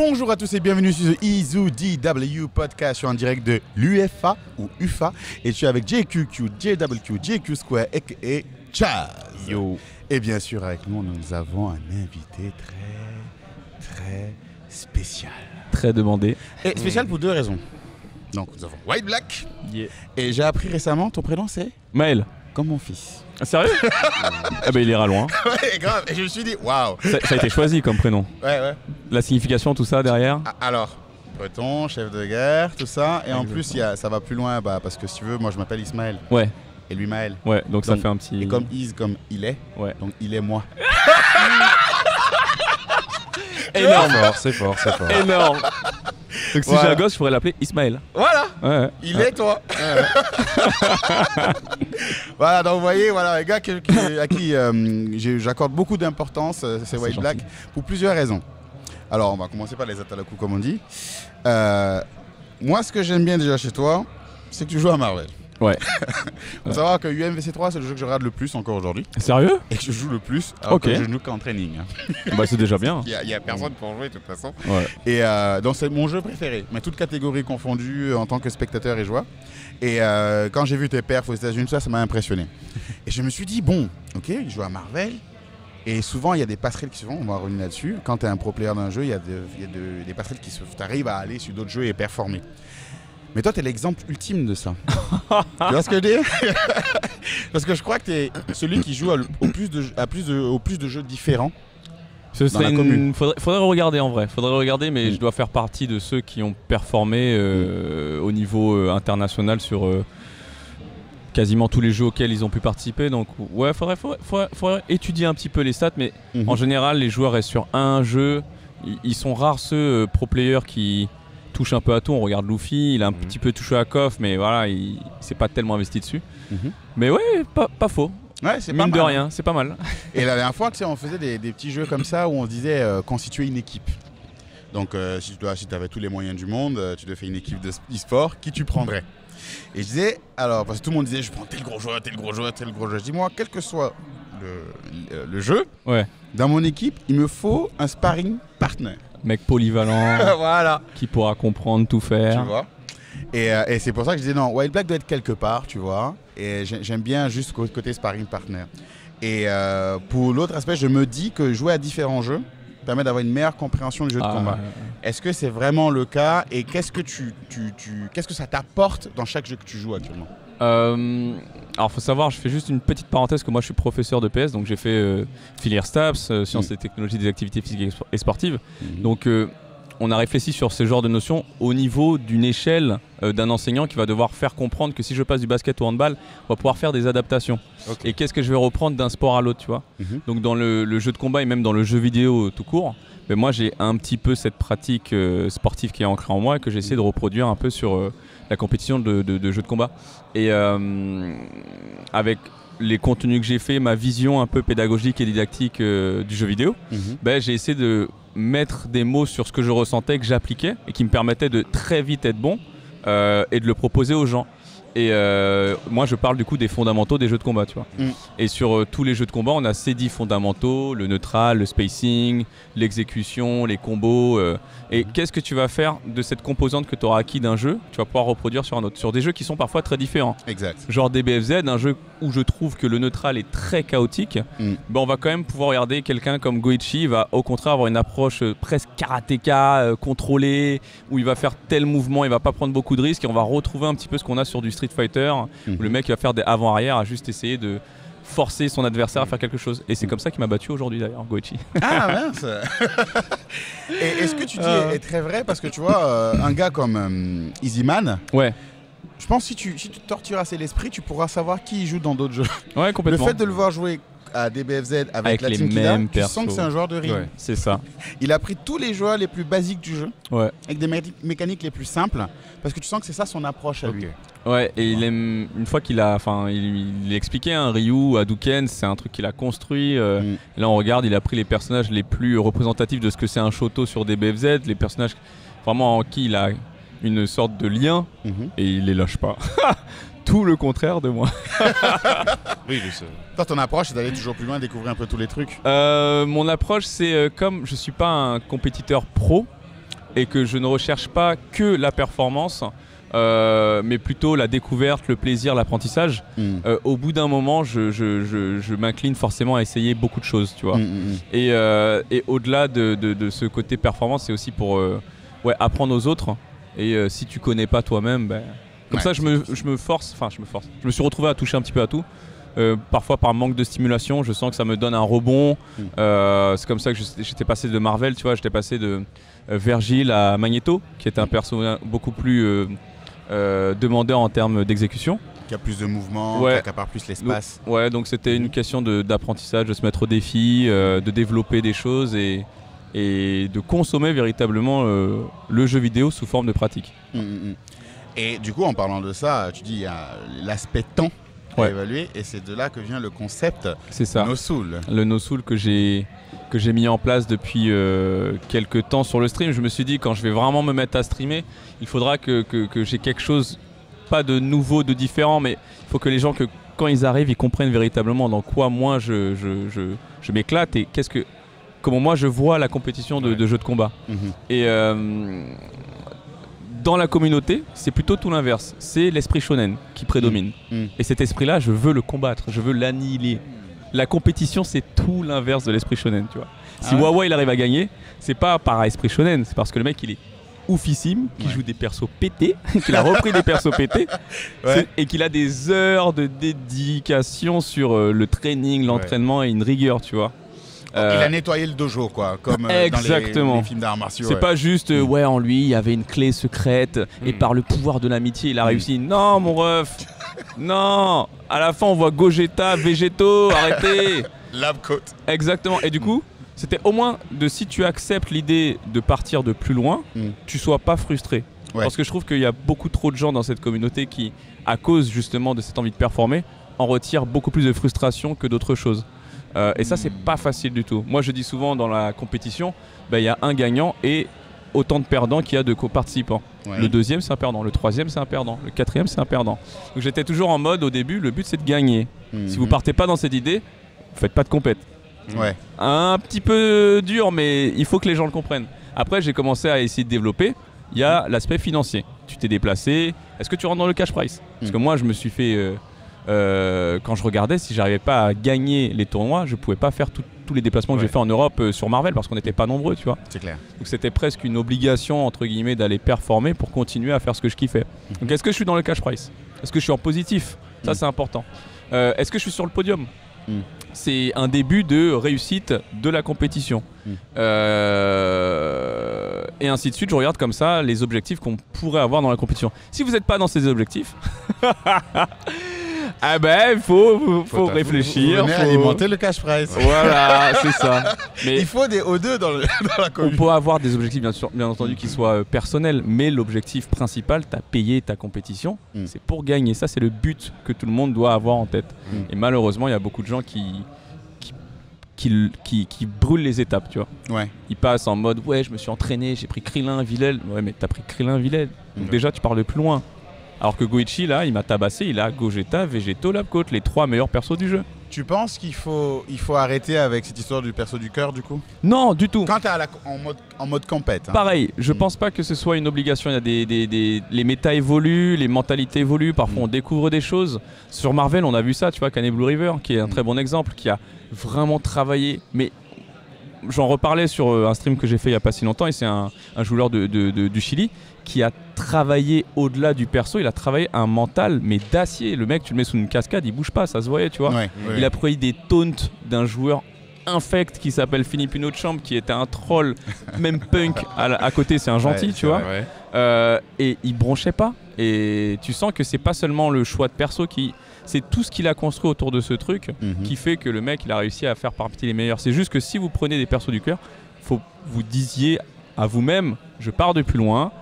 Bonjour à tous et bienvenue sur The EZODW Podcast. Je suis en direct de l'UFA ou UFA et je suis avec JQQ, JWQ, JQ Square et Chaz. Yo. Et bien sûr avec nous avons un invité très spécial. Très demandé. Et spécial pour deux raisons. Donc nous avons White Black. Yeah. Et j'ai appris récemment, ton prénom c'est Maël. comme mon fils. Ah, sérieux? Ah bah il ira loin. Ouais, grave. Et je me suis dit, waouh. Ça a été choisi comme prénom. Ouais. La signification, tout ça derrière. Alors, breton, chef de guerre, tout ça. Et en plus, ça va plus loin parce que si tu veux, moi je m'appelle Ismaël. Ouais. Et lui Maël. Ouais, donc ça fait un petit... Et comme is, comme il est. Ouais. Donc il est moi. Énorme. C'est fort. Énorme. Donc si Voilà. j'ai un gosse, je pourrais l'appeler Ismaël. Voilà. Ouais. Il est toi. Voilà, donc vous voyez, voilà, un gars à qui j'accorde beaucoup d'importance, c'est White gentil. Black, pour plusieurs raisons. Alors, on va commencer par les atalakou, comme on dit. Moi, ce que j'aime bien déjà chez toi, c'est que tu joues à Marvel. Ouais. Faut savoir que UMVC3, c'est le jeu que je regarde le plus encore aujourd'hui. Sérieux? Et que je joue le plus, alors Ok. que je joue qu'en training. Hein. Bah c'est déjà bien. Il y a personne pour jouer de toute façon. Ouais. Et donc c'est mon jeu préféré, mais toutes catégories confondues en tant que spectateur et joueur. Et quand j'ai vu tes perfs aux États-Unis, ça m'a impressionné. Et je me suis dit, bon, ok, il joue à Marvel. Et souvent, il y a des passerelles qui se font, on va revenir là-dessus. Quand tu es un pro player d'un jeu, il y a des passerelles qui se font. Tu arrives à aller sur d'autres jeux et performer. Mais toi, tu es l'exemple ultime de ça. Tu vois ce que je dis? Parce que je crois que tu es celui qui joue au plus de jeux différents. Ce serait la commune. Faudrait regarder en vrai. Faudrait regarder, mais je dois faire partie de ceux qui ont performé au niveau international sur quasiment tous les jeux auxquels ils ont pu participer. Donc ouais, faudrait étudier un petit peu les stats, mais en général, les joueurs restent sur un jeu. Ils sont rares ceux pro players qui touchent un peu à tout. On regarde Luffy, il a un petit peu touché à KOF, mais voilà, il s'est pas tellement investi dessus. Mais ouais, pas faux. Ouais, c'est pas Mine de mal. rien, c'est pas mal. Et la dernière fois, tu sais, on faisait des petits jeux comme ça où on se disait constituer une équipe. Donc, si tu avais tous les moyens du monde, tu devais faire une équipe d'e-sport, qui tu prendrais? Et je disais, alors, parce que tout le monde disait, je prends tel gros joueur. Je dis, moi, quel que soit le jeu, Ouais. dans mon équipe, il me faut un sparring partner. Mec polyvalent, Voilà. qui pourra comprendre, tout Tu faire. vois. Et c'est pour ça que je disais, non, White Black doit être quelque part, tu vois. Et j'aime bien juste côté sparring partner. Et pour l'autre aspect, je me dis que jouer à différents jeux permet d'avoir une meilleure compréhension du jeu de combat. Est-ce que c'est vraiment le cas? Et qu'est-ce que ça t'apporte dans chaque jeu que tu joues actuellement? Alors faut savoir, je fais juste une petite parenthèse que moi je suis professeur de PS, donc j'ai fait filière STAPS, sciences et technologies des activités physiques et sportives. Donc on a réfléchi sur ce genre de notions au niveau d'une échelle d'un enseignant qui va devoir faire comprendre que si je passe du basket au handball, on va pouvoir faire des adaptations. Okay. Et qu'est-ce que je vais reprendre d'un sport à l'autre, tu vois. Donc dans le jeu de combat et même dans le jeu vidéo tout court, ben moi j'ai un petit peu cette pratique sportive qui est ancrée en moi et que j'essaie de reproduire un peu sur la compétition de jeux de combat. Et avec les contenus que j'ai fait, ma vision un peu pédagogique et didactique du jeu vidéo, ben, j'ai essayé de mettre des mots sur ce que je ressentais, que j'appliquais et qui me permettait de très vite être bon et de le proposer aux gens. Et moi je parle du coup des fondamentaux des jeux de combat, tu vois. Et sur tous les jeux de combat on a ces 10 fondamentaux, le neutral, le spacing, l'exécution, les combos. Et qu'est-ce que tu vas faire de cette composante que tu auras acquis d'un jeu, tu vas pouvoir reproduire sur un autre, sur des jeux qui sont parfois très différents. Exact. Genre DBFZ, un jeu où je trouve que le neutral est très chaotique, ben on va quand même pouvoir regarder quelqu'un comme Goichi, il va au contraire avoir une approche presque karatéka, contrôlée, où il va faire tel mouvement, il va pas prendre beaucoup de risques et on va retrouver un petit peu ce qu'on a sur du Street Fighter, où le mec il va faire des avant-arrière à juste essayer de forcer son adversaire à faire quelque chose. Et c'est comme ça qu'il m'a battu aujourd'hui d'ailleurs, Goichi. Ah mince. Et ce que tu dis est très vrai parce que tu vois, un gars comme Easyman, Ouais, je pense que si tu tortures assez l'esprit, tu pourras savoir qui joue dans d'autres jeux. ouais, Le complètement. fait de le voir jouer à DBFZ avec la les team qu'il a, mêmes tu sens que persos. c'est un joueur de ring. Ouais. C'est ça. Il a pris tous les joueurs les plus basiques du jeu, Ouais. avec des mécaniques les plus simples, parce que tu sens que c'est ça son approche à lui. Ouais, et il aime, une fois qu'il a, enfin, il expliquait un Ryu, Hadouken, c'est un truc qu'il a construit. Là, on regarde, il a pris les personnages les plus représentatifs de ce que c'est un Shoto sur des BFZ, les personnages vraiment en qui il a une sorte de lien, et il les lâche pas. Tout le contraire de moi. Oui, Toi, ton approche, c'est d'aller toujours plus loin, découvrir un peu tous les trucs. Mon approche, c'est comme je suis pas un compétiteur pro, et que je ne recherche pas que la performance, mais plutôt la découverte, le plaisir, l'apprentissage, au bout d'un moment, je m'incline forcément à essayer beaucoup de choses, tu vois. Et au-delà de ce côté performance, c'est aussi pour apprendre aux autres. Et si tu connais pas toi-même, comme ça, je me force. Je me suis retrouvé à toucher un petit peu à tout. Parfois par manque de stimulation, je sens que ça me donne un rebond. C'est comme ça que j'étais passé de Marvel, tu vois, j'étais passé de Virgil à Magneto, qui était un perso beaucoup plus demandeur en termes d'exécution. Qui a plus de mouvement, qui accapare plus l'espace. Donc c'était une question d'apprentissage, de se mettre au défi, de développer des choses et de consommer véritablement le jeu vidéo sous forme de pratique. Et du coup, en parlant de ça, tu dis il y a l'aspect temps à évaluer, et c'est de là que vient le concept No Soul. Le No Soul que j'ai mis en place depuis quelques temps sur le stream. Je me suis dit, quand je vais vraiment me mettre à streamer, il faudra que j'ai quelque chose, pas de nouveau, de différent, mais il faut que les gens, quand ils arrivent, ils comprennent véritablement dans quoi moi je m'éclate et comment moi je vois la compétition de jeux de combat. Et dans la communauté, c'est plutôt tout l'inverse. C'est l'esprit shonen qui prédomine. Et cet esprit-là, je veux le combattre, je veux l'annihiler. La compétition, c'est tout l'inverse de l'esprit shonen, tu vois. Si Wawa il arrive à gagner, c'est pas par esprit shonen, c'est parce que le mec il est oufissime, qui joue des persos pétés, qu'il a repris des persos pétés, et qu'il a des heures de dédication sur le training, l'entraînement et une rigueur, tu vois. Il a nettoyé le dojo, quoi, comme dans les films d'arts martiaux. C'est pas juste, en lui, il y avait une clé secrète et par le pouvoir de l'amitié, il a réussi. Non, mon ref, non. À la fin, on voit Gogeta, Végéto, arrêtez. Lab coat. Exactement. Et du coup, c'était au moins si tu acceptes l'idée de partir de plus loin, tu sois pas frustré. Parce que je trouve qu'il y a beaucoup trop de gens dans cette communauté qui, à cause justement de cette envie de performer, en retirent beaucoup plus de frustration que d'autres choses. Et ça, c'est pas facile du tout. Moi, je dis souvent dans la compétition, il y a un gagnant et autant de perdants qu'il y a de co-participants. Le deuxième, c'est un perdant. Le troisième, c'est un perdant. Le quatrième, c'est un perdant. Donc j'étais toujours en mode, au début, le but, c'est de gagner. Si vous partez pas dans cette idée, vous faites pas de compète. Un petit peu dur, mais il faut que les gens le comprennent. Après, j'ai commencé à essayer de développer. Il y a l'aspect financier. Tu t'es déplacé. Est-ce que tu rentres dans le cash price? Parce que moi, je me suis fait... quand je regardais, si j'arrivais pas à gagner les tournois, je pouvais pas faire tous les déplacements que j'ai fait en Europe sur Marvel parce qu'on n'était pas nombreux, tu vois. C'est clair. Donc c'était presque une obligation entre guillemets d'aller performer pour continuer à faire ce que je kiffais. Donc est-ce que je suis dans le cash price? Est-ce que je suis en positif? Ça c'est important. Est-ce que je suis sur le podium? C'est un début de réussite de la compétition. Et ainsi de suite, je regarde comme ça les objectifs qu'on pourrait avoir dans la compétition. Si vous n'êtes pas dans ces objectifs, il faut réfléchir. Vous venez alimenter le cash price. Voilà, c'est ça. Mais il faut des O2 dans la commune. On peut avoir des objectifs, bien entendu, qui soient personnels, mais l'objectif principal, tu as payé ta compétition, c'est pour gagner. Ça, c'est le but que tout le monde doit avoir en tête. Et malheureusement, il y a beaucoup de gens qui brûlent les étapes, tu vois. Ils passent en mode, je me suis entraîné, j'ai pris Krillin, Villel. Ouais, mais t'as pris Krillin, Villel. Donc déjà, tu parles de plus loin. Alors que Goichi, là, il m'a tabassé, il a Gogeta, Végéto, Labcoat, les 3 meilleurs persos du jeu. Tu penses qu'il faut arrêter avec cette histoire du perso du cœur, du coup? Non, du tout. Quand tu es en mode compète. Pareil, je pense pas que ce soit une obligation. Il y a les méta évoluent, les mentalités évoluent, parfois on découvre des choses. Sur Marvel, on a vu ça, tu vois, Cane Blue River, qui est un très bon exemple, qui a vraiment travaillé. Mais j'en reparlais sur un stream que j'ai fait il y a pas si longtemps, et c'est un joueur du Chili qui a travaillé au-delà du perso, il a travaillé un mental mais d'acier. Le mec, tu le mets sous une cascade, il bouge pas, ça se voyait, tu vois. Il a pris des taunts d'un joueur infect qui s'appelle Philippe Pinochamp, qui était un troll, même punk à côté, c'est un gentil, tu vois. Et il bronchait pas. Et tu sens que c'est pas seulement le choix de perso c'est tout ce qu'il a construit autour de ce truc qui fait que le mec il a réussi à faire partie les meilleurs. C'est juste que si vous prenez des persos du cœur, faut vous disiez à vous-même, je pars de plus loin.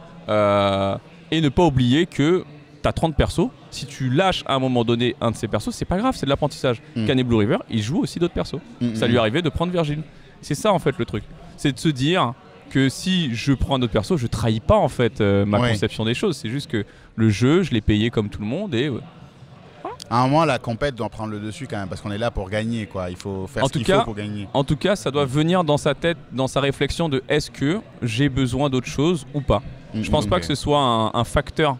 Et ne pas oublier que tu as 30 persos. Si tu lâches à un moment donné un de ces persos, c'est pas grave, c'est de l'apprentissage. Cane Blue River, il joue aussi d'autres persos. Ça lui arrivait de prendre Virgile. C'est ça en fait le truc. C'est de se dire que si je prends un autre perso, je trahis pas en fait ma conception des choses. C'est juste que le jeu, je l'ai payé comme tout le monde et À un moment, la compète doit prendre le dessus quand même, parce qu'on est là pour gagner, quoi. Il faut faire ce qu'il faut pour gagner. En tout cas, ça doit venir dans sa tête, dans sa réflexion de est-ce que j'ai besoin d'autre chose ou pas. Je pense pas que ce soit un facteur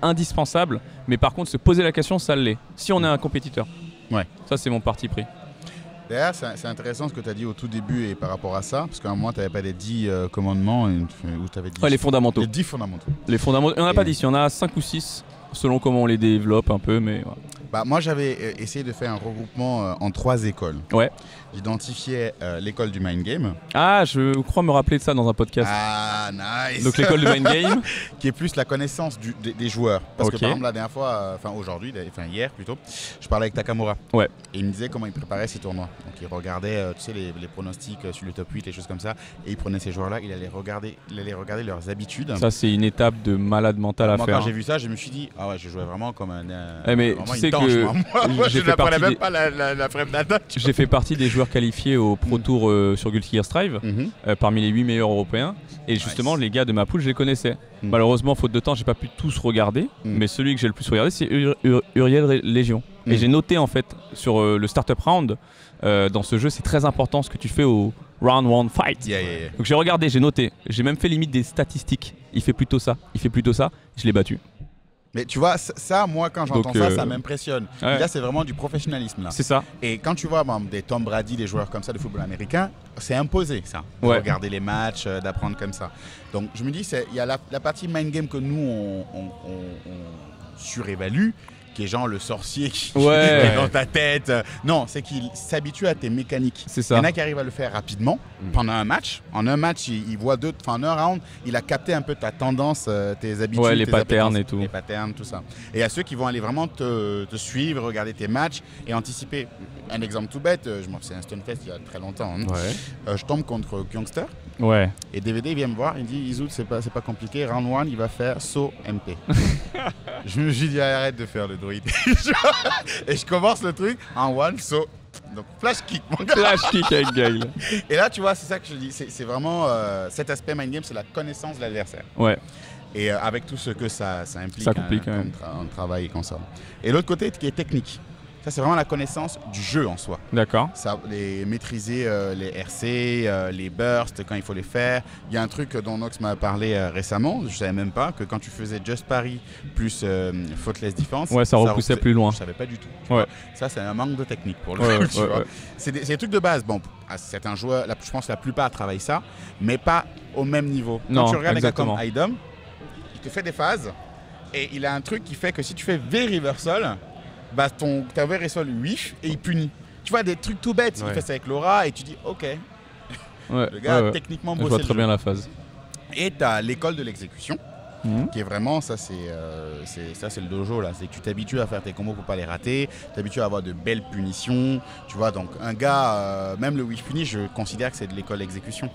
indispensable, mais par contre, se poser la question, ça l'est. Si on est un compétiteur. Ouais. Ça, c'est mon parti pris. D'ailleurs, c'est intéressant ce que tu as dit au tout début et par rapport à ça, parce qu'à un moment, tu n'avais pas les 10 commandements, où tu avais dit... Ouais, les fondamentaux. Les 10 fondamentaux. Les fondamentaux. Il n'y en a pas 10, il y en a 5 ou 6, selon comment on les développe un peu, mais... Voilà. Bah, moi, j'avais essayé de faire un regroupement en 3 écoles. Ouais. J'identifiais l'école du mind game. Ah, je crois me rappeler de ça dans un podcast. Ah, nice. Donc l'école du mind game. Qui est plus la connaissance des joueurs. Parce que Ok. par exemple, la dernière fois, aujourd'hui, hier plutôt, je parlais avec Takamura. Ouais. Et il me disait comment il préparait ses tournois. Donc il regardait tu sais, les pronostics sur le top 8, les choses comme ça. Et il prenait ces joueurs-là, il allait regarder leurs habitudes. Ça, c'est une étape de malade mental à Moi, faire. quand j'ai vu ça, je me suis dit, ah ouais, je jouais vraiment comme un. mais vraiment tu une sais tanche, que moi, j'ai je fait n'apprenais partie même des- pas la frame d'attaque. J'ai fait partie des joueurs qualifiés au Pro Tour sur Guilty Gear Strive, parmi les 8 meilleurs européens. Et justement, les gars de ma poule, je les connaissais. Malheureusement, faute de temps, j'ai pas pu tous regarder. Mais celui que j'ai le plus regardé, c'est Uriel Légion. Et j'ai noté en fait sur le Startup Round, dans ce jeu, c'est très important ce que tu fais au Round 1 Fight. Yeah. Donc j'ai regardé, j'ai noté. J'ai même fait limite des statistiques. Il fait plutôt ça, je l'ai battu. Mais tu vois, ça, moi, quand j'entends Donc, ça m'impressionne. ouais. Là, c'est vraiment du professionnalisme. Là. C'est ça. Et quand tu vois des Tom Brady, des joueurs comme ça de football américain, c'est imposé, ça. De Ouais. regarder les matchs, d'apprendre comme ça. Donc, je me dis, il y a la partie mind game que nous, on surévalue, qui est genre le sorcier qui Ouais. est dans ta tête. Non, c'est qu'il s'habitue à tes mécaniques. C'est Il y ça. en a qui arrivent à le faire rapidement, pendant un match. En un match, il voit en un round, il a capté un peu ta tendance, tes habitudes, Ouais, les tes patterns appétences, et tout. Les patterns, tout ça. Et il y a ceux qui vont aller vraiment te suivre, regarder tes matchs et anticiper. Un exemple tout bête, c'est un Stunfest il y a très longtemps. Hein. Ouais. Je tombe contre Youngster Ouais. et DVD il vient me voir, il me dit Izoud, c'est pas compliqué, round 1 il va faire saut MP. Je me suis dit arrête de faire le druide. Et je commence le truc en one saut. Donc flash kick mon gars. Flash kick avec Gaël. Et là tu vois c'est ça que je dis, c'est vraiment cet aspect mind game, c'est la connaissance de l'adversaire. Ouais. Et avec tout ce que ça implique, Ça complique, ouais. comme travail comme ça. Et l'autre côté qui est technique, ça c'est vraiment la connaissance du jeu en soi. D'accord. Maîtriser les RC, les bursts quand il faut les faire. Il y a un truc dont Nox m'a parlé récemment, je savais même pas, que quand tu faisais Just Paris plus Faultless Defense, Ouais, ça repoussait plus loin. Je savais pas du tout. Ouais. Ça c'est un manque de technique pour le Ouais, coup, tu ouais, vois. ouais. C'est des trucs de base. Bon, certains joueurs, je pense que la plupart travaillent ça, mais pas au même niveau. Quand Non, tu regardes exactement. un gars comme Idom, il te fait des phases et il a un truc qui fait que si tu fais V-Reversal, bah ta V-Reversal whiff et il punit. Tu vois, des trucs tout bêtes. Il Ouais. fait ça avec Laura et tu dis ok, Ouais. le gars ouais. techniquement Je bossé vois le très jeu. bien la phase. Et tu as l'école de l'exécution. Mhm. Qui est vraiment, ça c'est le dojo là, c'est que tu t'habitues à faire tes combos pour pas les rater, tu t'habitues à avoir de belles punitions, tu vois, donc un gars, même le Wish Puni, je considère que c'est de l'école exécution.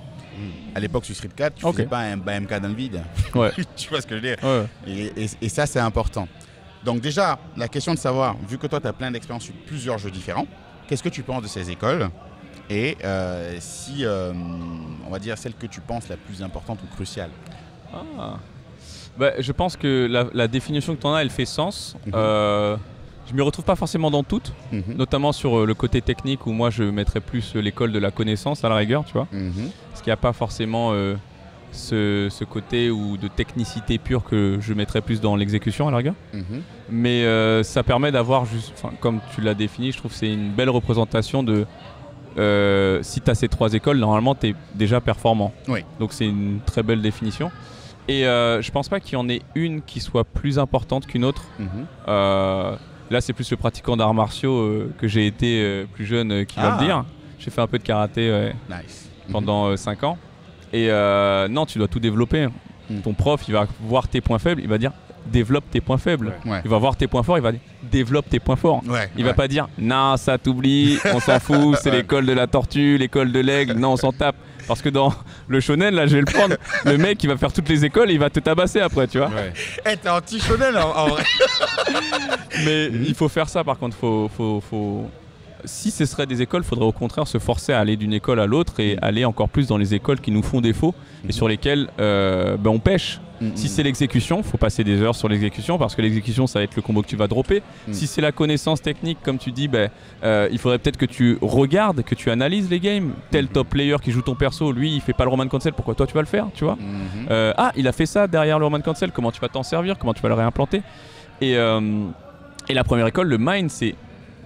À l'époque sur Street 4, tu Ok. faisais pas un BMK dans le vide, Ouais. tu vois ce que je veux dire. Ouais. Et ça c'est important. Donc déjà, la question de savoir, vu que toi tu as plein d'expériences sur plusieurs jeux différents, qu'est-ce que tu penses de ces écoles? Et si, on va dire, celle que tu penses la plus importante ou cruciale? Ah. Bah, je pense que la définition que tu en as, elle fait sens. Mhm. Je m'y retrouve pas forcément dans toutes, Mhm. notamment sur le côté technique où moi je mettrais plus l'école de la connaissance à la rigueur, tu vois. Mhm. Parce qu'il n'y a pas forcément ce côté ou de technicité pure que je mettrais plus dans l'exécution à la rigueur. Mhm. Mais ça permet d'avoir, comme tu l'as défini, je trouve que c'est une belle représentation de si tu as ces 3 écoles, normalement tu es déjà performant. Oui. Donc c'est une très belle définition. Et je pense pas qu'il y en ait une qui soit plus importante qu'une autre. Mhm. Là c'est plus le pratiquant d'arts martiaux que j'ai été plus jeune qui va Ah. le dire. J'ai fait un peu de karaté Nice. pendant 5 ans. Et non, tu dois tout développer. Mhm. Ton prof, il va voir tes points faibles, il va dire développe tes points faibles. Ouais. Il va voir tes points forts, il va dire développe tes points forts. Ouais, Il va pas dire non, ça t'oublie, on s'en fout, c'est l'école de la tortue, l'école de l'aigle, non, on s'en tape. Parce que dans le shonen, là, je vais le prendre, le mec, il va faire toutes les écoles et il va te tabasser après, tu vois. Ouais. Eh, t'es anti-shonen en vrai. Mais il faut faire ça, par contre, si ce serait des écoles, il faudrait au contraire se forcer à aller d'une école à l'autre et aller encore plus dans les écoles qui nous font défaut et sur lesquelles on pêche. Si c'est l'exécution, faut passer des heures sur l'exécution parce que l'exécution, ça va être le combo que tu vas dropper. Si c'est la connaissance technique, comme tu dis, il faudrait peut-être que tu regardes, que tu analyses les games. Tel top player qui joue ton perso, lui, il fait pas le Roman Cancel, pourquoi toi tu vas le faire, tu vois? Il a fait ça derrière le Roman Cancel, comment tu vas t'en servir, comment tu vas le réimplanter? Et la première école, le mind, c'est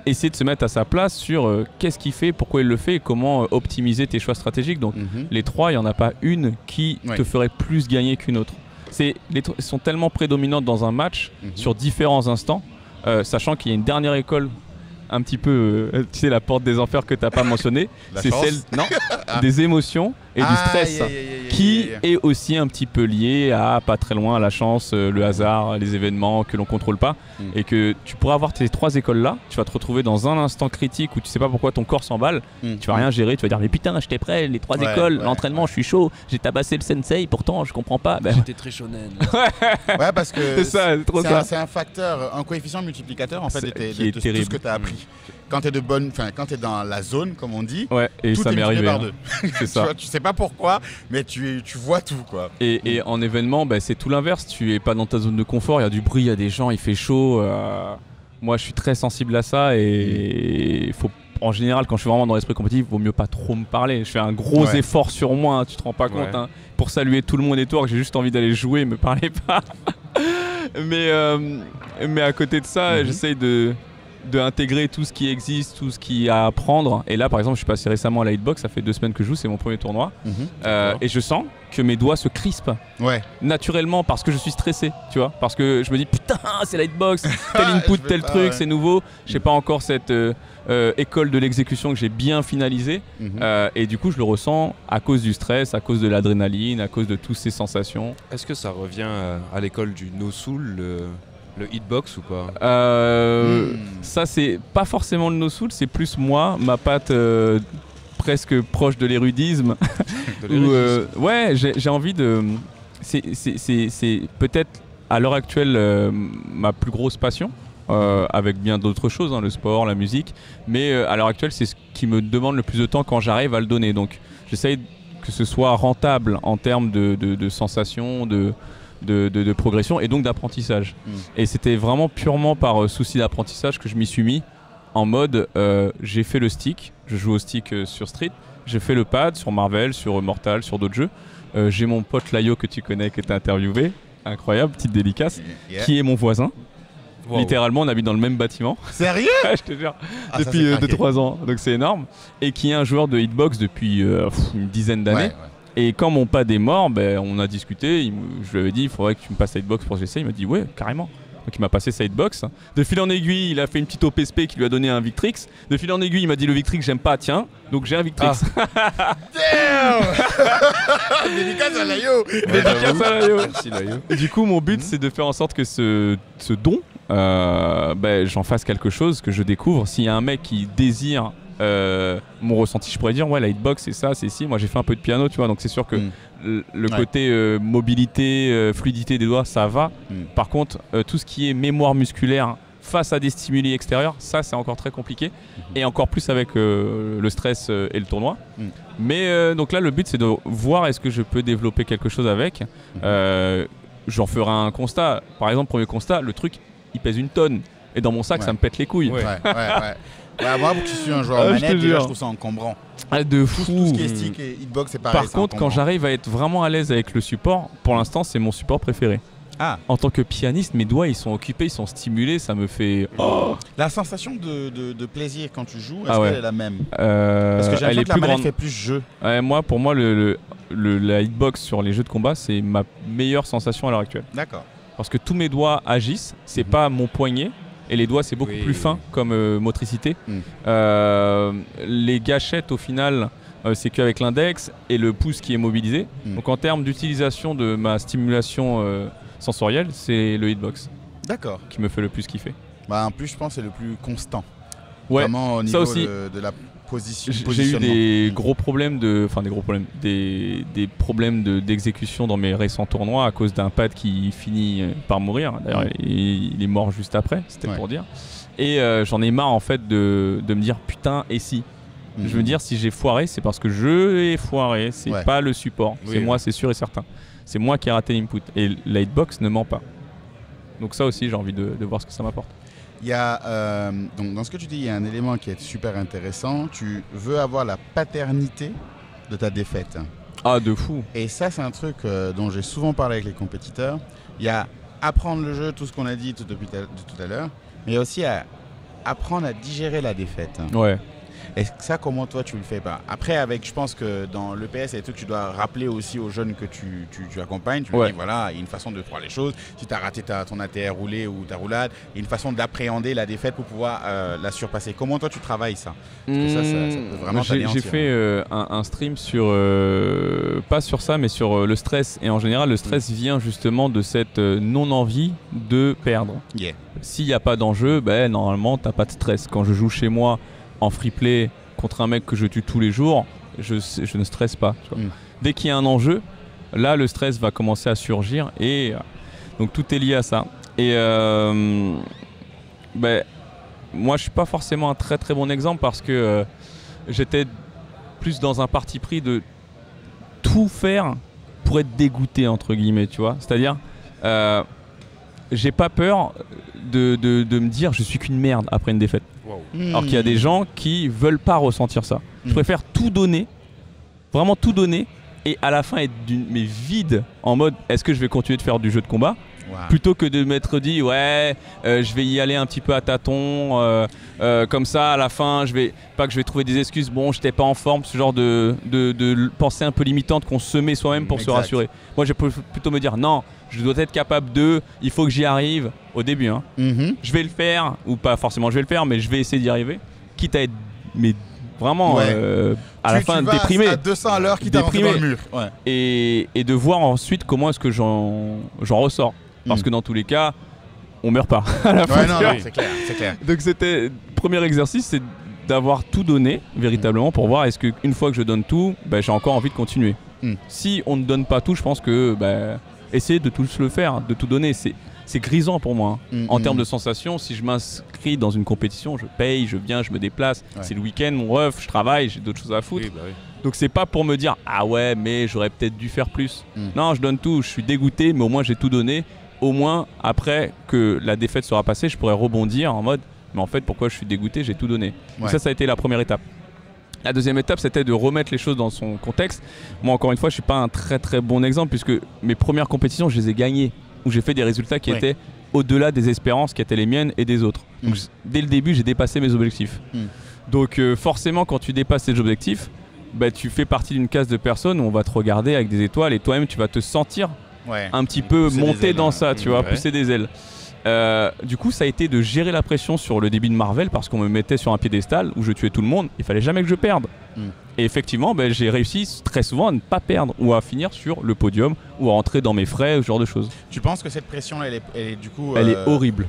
essayer de se mettre à sa place sur qu'est-ce qu'il fait, pourquoi il le fait et comment optimiser tes choix stratégiques. Donc les trois, il n'y en a pas une qui te ferait plus gagner qu'une autre. Elles sont tellement prédominantes dans un match sur différents instants, sachant qu'il y a une dernière école un petit peu, tu sais, la porte des enfers que tu n'as pas mentionné, c'est celle des émotions et du stress, qui est aussi un petit peu lié à pas très loin à la chance, le hasard, les événements que l'on contrôle pas, et que tu pourras avoir ces trois écoles là, tu vas te retrouver dans un instant critique où tu sais pas pourquoi ton corps s'emballe, tu vas rien gérer, tu vas dire mais putain j'étais prêt, les trois écoles, l'entraînement je suis chaud, j'ai tabassé le sensei, pourtant je comprends pas. J'étais très shonen. Ouais, parce que c'est un facteur, un coefficient multiplicateur en fait de tout terrible. ce que tu as appris. Quand tu es dans la zone comme on dit, et tout ça est m'est multiplié arrivé. par 2. C'est ça. Tu sais pas pourquoi, mais tu vois tout quoi. Et en événement, c'est tout l'inverse. Tu es pas dans ta zone de confort. Il y a du bruit, il y a des gens, il fait chaud. Moi, je suis très sensible à ça et faut. En général, quand je suis vraiment dans l'esprit compétitif, il vaut mieux pas trop me parler. Je fais un gros effort sur moi, hein, tu te rends pas compte, hein, pour saluer tout le monde et tout, alors que j'ai juste envie d'aller jouer, me parlez pas. mais à côté de ça, j'essaye de intégrer tout ce qui existe, tout ce qu'il y a à apprendre. Et là, par exemple, je suis passé récemment à la Hitbox, ça fait 2 semaines que je joue, c'est mon premier tournoi. Et je sens que mes doigts se crispent naturellement parce que je suis stressé, tu vois. Parce que je me dis, putain, c'est la Hitbox, tel input, tel truc, c'est nouveau. Je n'ai pas encore cette école de l'exécution que j'ai bien finalisée. Et du coup, je le ressens à cause du stress, à cause de l'adrénaline, à cause de toutes ces sensations. Est-ce que ça revient à l'école du no soul, le hitbox ou pas? Ça, c'est pas forcément le no-soul, c'est plus moi, ma patte presque proche de l'érudisme. J'ai envie de. C'est peut-être à l'heure actuelle ma plus grosse passion, avec bien d'autres choses, hein, le sport, la musique. Mais à l'heure actuelle, c'est ce qui me demande le plus de temps quand j'arrive à le donner. Donc j'essaye que ce soit rentable en termes de sensations, de progression et donc d'apprentissage. Et c'était vraiment purement par souci d'apprentissage que je m'y suis mis en mode j'ai fait le stick, je joue au stick sur Street, j'ai fait le pad sur Marvel, sur Mortal, sur d'autres jeux. J'ai mon pote Layo que tu connais, que tu as interviewé, incroyable, petite dédicace, qui est mon voisin. Wow. Littéralement, on habite dans le même bâtiment. Sérieux? Je te jure. Depuis 2-3 ans, donc c'est énorme. Et qui est un joueur de Hitbox depuis une dizaine d'années. Et quand mon pad est mort, on a discuté, je lui avais dit il faudrait que tu me passes sa Hitbox pour que j'essaye. Il m'a dit ouais, carrément. Donc il m'a passé sa Hitbox. De fil en aiguille, il a fait une petite OPSP qui lui a donné un Victrix. De fil en aiguille, il m'a dit le Victrix j'aime pas, tiens. Donc j'ai un Victrix. Damn. Dédicace à Layo. Dédicace à Layo. Merci Layo. Du coup, mon but c'est de faire en sorte que ce don, j'en fasse quelque chose, que je découvre. S'il y a un mec qui désire mon ressenti, je pourrais dire ouais, la Hitbox c'est ça, c'est si. Moi j'ai fait un peu de piano, tu vois, donc c'est sûr que le côté mobilité, fluidité des doigts, ça va. Par contre, tout ce qui est mémoire musculaire face à des stimuli extérieurs, ça c'est encore très compliqué, et encore plus avec le stress et le tournoi. Mais donc là le but c'est de voir est-ce que je peux développer quelque chose avec. J'en ferai un constat. Par exemple, premier constat, le truc il pèse 1 tonne et dans mon sac ça me pète les couilles. Ouais. Moi, je suis un joueur manette, déjà, je trouve ça encombrant. De fou. Tout ce qui est stick et hitbox, c'est pareil. Par contre, quand j'arrive à être vraiment à l'aise avec le support, pour l'instant, c'est mon support préféré. En tant que pianiste, mes doigts, ils sont occupés, ils sont stimulés, ça me fait... La sensation de plaisir quand tu joues, est-ce qu'elle est la même? Parce que j'ai elle l'impression est que la plus manette grande. fait plus jeu. Pour moi, la hitbox sur les jeux de combat, c'est ma meilleure sensation à l'heure actuelle. D'accord. Parce que tous mes doigts agissent, c'est pas mon poignet. Et les doigts, c'est beaucoup plus fin comme motricité. Les gâchettes, au final, c'est qu'avec l'index et le pouce qui est mobilisé. Donc en termes d'utilisation de ma stimulation sensorielle, c'est le hitbox. D'accord. Qui me fait le plus kiffer. En plus, je pense que c'est le plus constant. Ouais, vraiment au niveau ça aussi. de la position. J'ai eu des gros problèmes des problèmes d'exécution dans mes récents tournois à cause d'un pad qui finit par mourir. D'ailleurs, il est mort juste après, c'était pour dire. Et j'en ai marre en fait de me dire putain, et si Je veux dire, si j'ai foiré, c'est parce que je l'ai foiré, c'est pas le support. Oui, c'est moi, c'est sûr et certain. C'est moi qui ai raté l'input. Et la hitbox ne ment pas. Donc ça aussi, j'ai envie de voir ce que ça m'apporte. Il y a, donc dans ce que tu dis, il y a un élément qui est super intéressant. Tu veux avoir la paternité de ta défaite. Ah, de fou. Et ça, c'est un truc dont j'ai souvent parlé avec les compétiteurs. Il y a apprendre le jeu, tout ce qu'on a dit depuis tout à l'heure, mais il y a aussi à apprendre à digérer la défaite. Ouais. Et ça, comment toi tu le fais pas? Après, je pense que dans l'EPS, il y a des trucs que tu dois rappeler aussi aux jeunes que tu accompagnes. Tu leur dis, voilà, il y a une façon de voir les choses. Si tu as raté ton ATR roulé ou ta roulade, il y a une façon d'appréhender la défaite pour pouvoir la surpasser. Comment toi tu travailles ça? Parce que ça peut vraiment t'anéantir. J'ai fait un stream sur, pas sur ça, mais sur le stress. Et en général, le stress vient justement de cette non-envie de perdre. S'il n'y a pas d'enjeu, ben, normalement, tu n'as pas de stress. Quand je joue chez moi, en free play contre un mec que je tue tous les jours, je ne stresse pas. Tu vois. Dès qu'il y a un enjeu, là le stress va commencer à surgir et donc tout est lié à ça. Et moi je suis pas forcément un très très bon exemple parce que j'étais plus dans un parti pris de tout faire pour être dégoûté entre guillemets, tu vois. C'est-à-dire j'ai pas peur de me dire je suis qu'une merde après une défaite. Alors qu'il y a des gens qui veulent pas ressentir ça. Je préfère tout donner, vraiment tout donner, et à la fin être vide en mode est-ce que je vais continuer de faire du jeu de combat plutôt que de m'être dit je vais y aller un petit peu à tâtons, comme ça à la fin je vais trouver des excuses, bon j'étais pas en forme, ce genre de pensée un peu limitante qu'on se met soi-même pour se rassurer. Moi je peux plutôt me dire non, je dois être capable il faut que j'y arrive au début. Je vais le faire, ou pas forcément je vais le faire, mais je vais essayer d'y arriver, quitte à être vraiment à la fin déprimé. À 200 à l'heure qui t'a rentré dans le mur. Et de voir ensuite comment est-ce que j'en ressors. Parce que dans tous les cas, on meurt pas à la fin. Non, c'est clair. Donc c'était le premier exercice, c'est d'avoir tout donné véritablement pour voir est-ce qu'une fois que je donne tout, j'ai encore envie de continuer. Si on ne donne pas tout, je pense que essayer de tous le faire, de tout donner, c'est grisant pour moi. En termes de sensations, si je m'inscris dans une compétition, je paye, je viens, je me déplace. C'est le week-end, mon ref, je travaille, j'ai d'autres choses à foutre. Donc c'est pas pour me dire ah ouais mais j'aurais peut-être dû faire plus. Non, je donne tout, je suis dégoûté, mais au moins j'ai tout donné. Au moins après que la défaite sera passée, je pourrais rebondir en mode mais en fait pourquoi je suis dégoûté, j'ai tout donné. Donc ça a été la première étape. La deuxième étape, c'était de remettre les choses dans son contexte. Moi encore une fois, je suis pas un très très bon exemple puisque mes premières compétitions, je les ai gagnées, où j'ai fait des résultats qui étaient au-delà des espérances qui étaient les miennes et des autres. Donc dès le début, j'ai dépassé mes objectifs. Donc forcément, quand tu dépasses tes objectifs, tu fais partie d'une case de personnes où on va te regarder avec des étoiles et toi-même tu vas te sentir un petit peu monter dans ça, tu vois, pousser des ailes. Du coup, ça a été de gérer la pression sur le début de Marvel parce qu'on me mettait sur un piédestal où je tuais tout le monde. Il fallait jamais que je perde. Et effectivement, j'ai réussi très souvent à ne pas perdre ou à finir sur le podium ou à rentrer dans mes frais, ce genre de choses. Tu penses que cette pression, elle est du coup... Elle est horrible.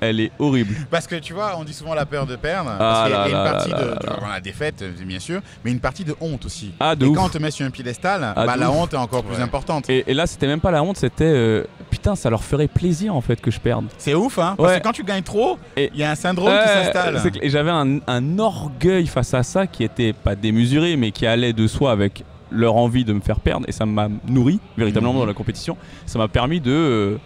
Elle est horrible. Parce que tu vois, on dit souvent la peur de perdre. Parce qu'il y a une partie de la défaite, bien sûr, mais une partie de honte aussi. Et quand on te met sur un piédestal, la honte est encore plus importante. Et là, c'était même pas la honte, c'était putain, ça leur ferait plaisir en fait que je perde. C'est ouf, hein. Parce que quand tu gagnes trop, il y a un syndrome qui s'installe. Et j'avais un orgueil face à ça qui était pas démesuré, mais qui allait de soi avec leur envie de me faire perdre. Et ça m'a nourri véritablement dans la compétition. Ça m'a permis de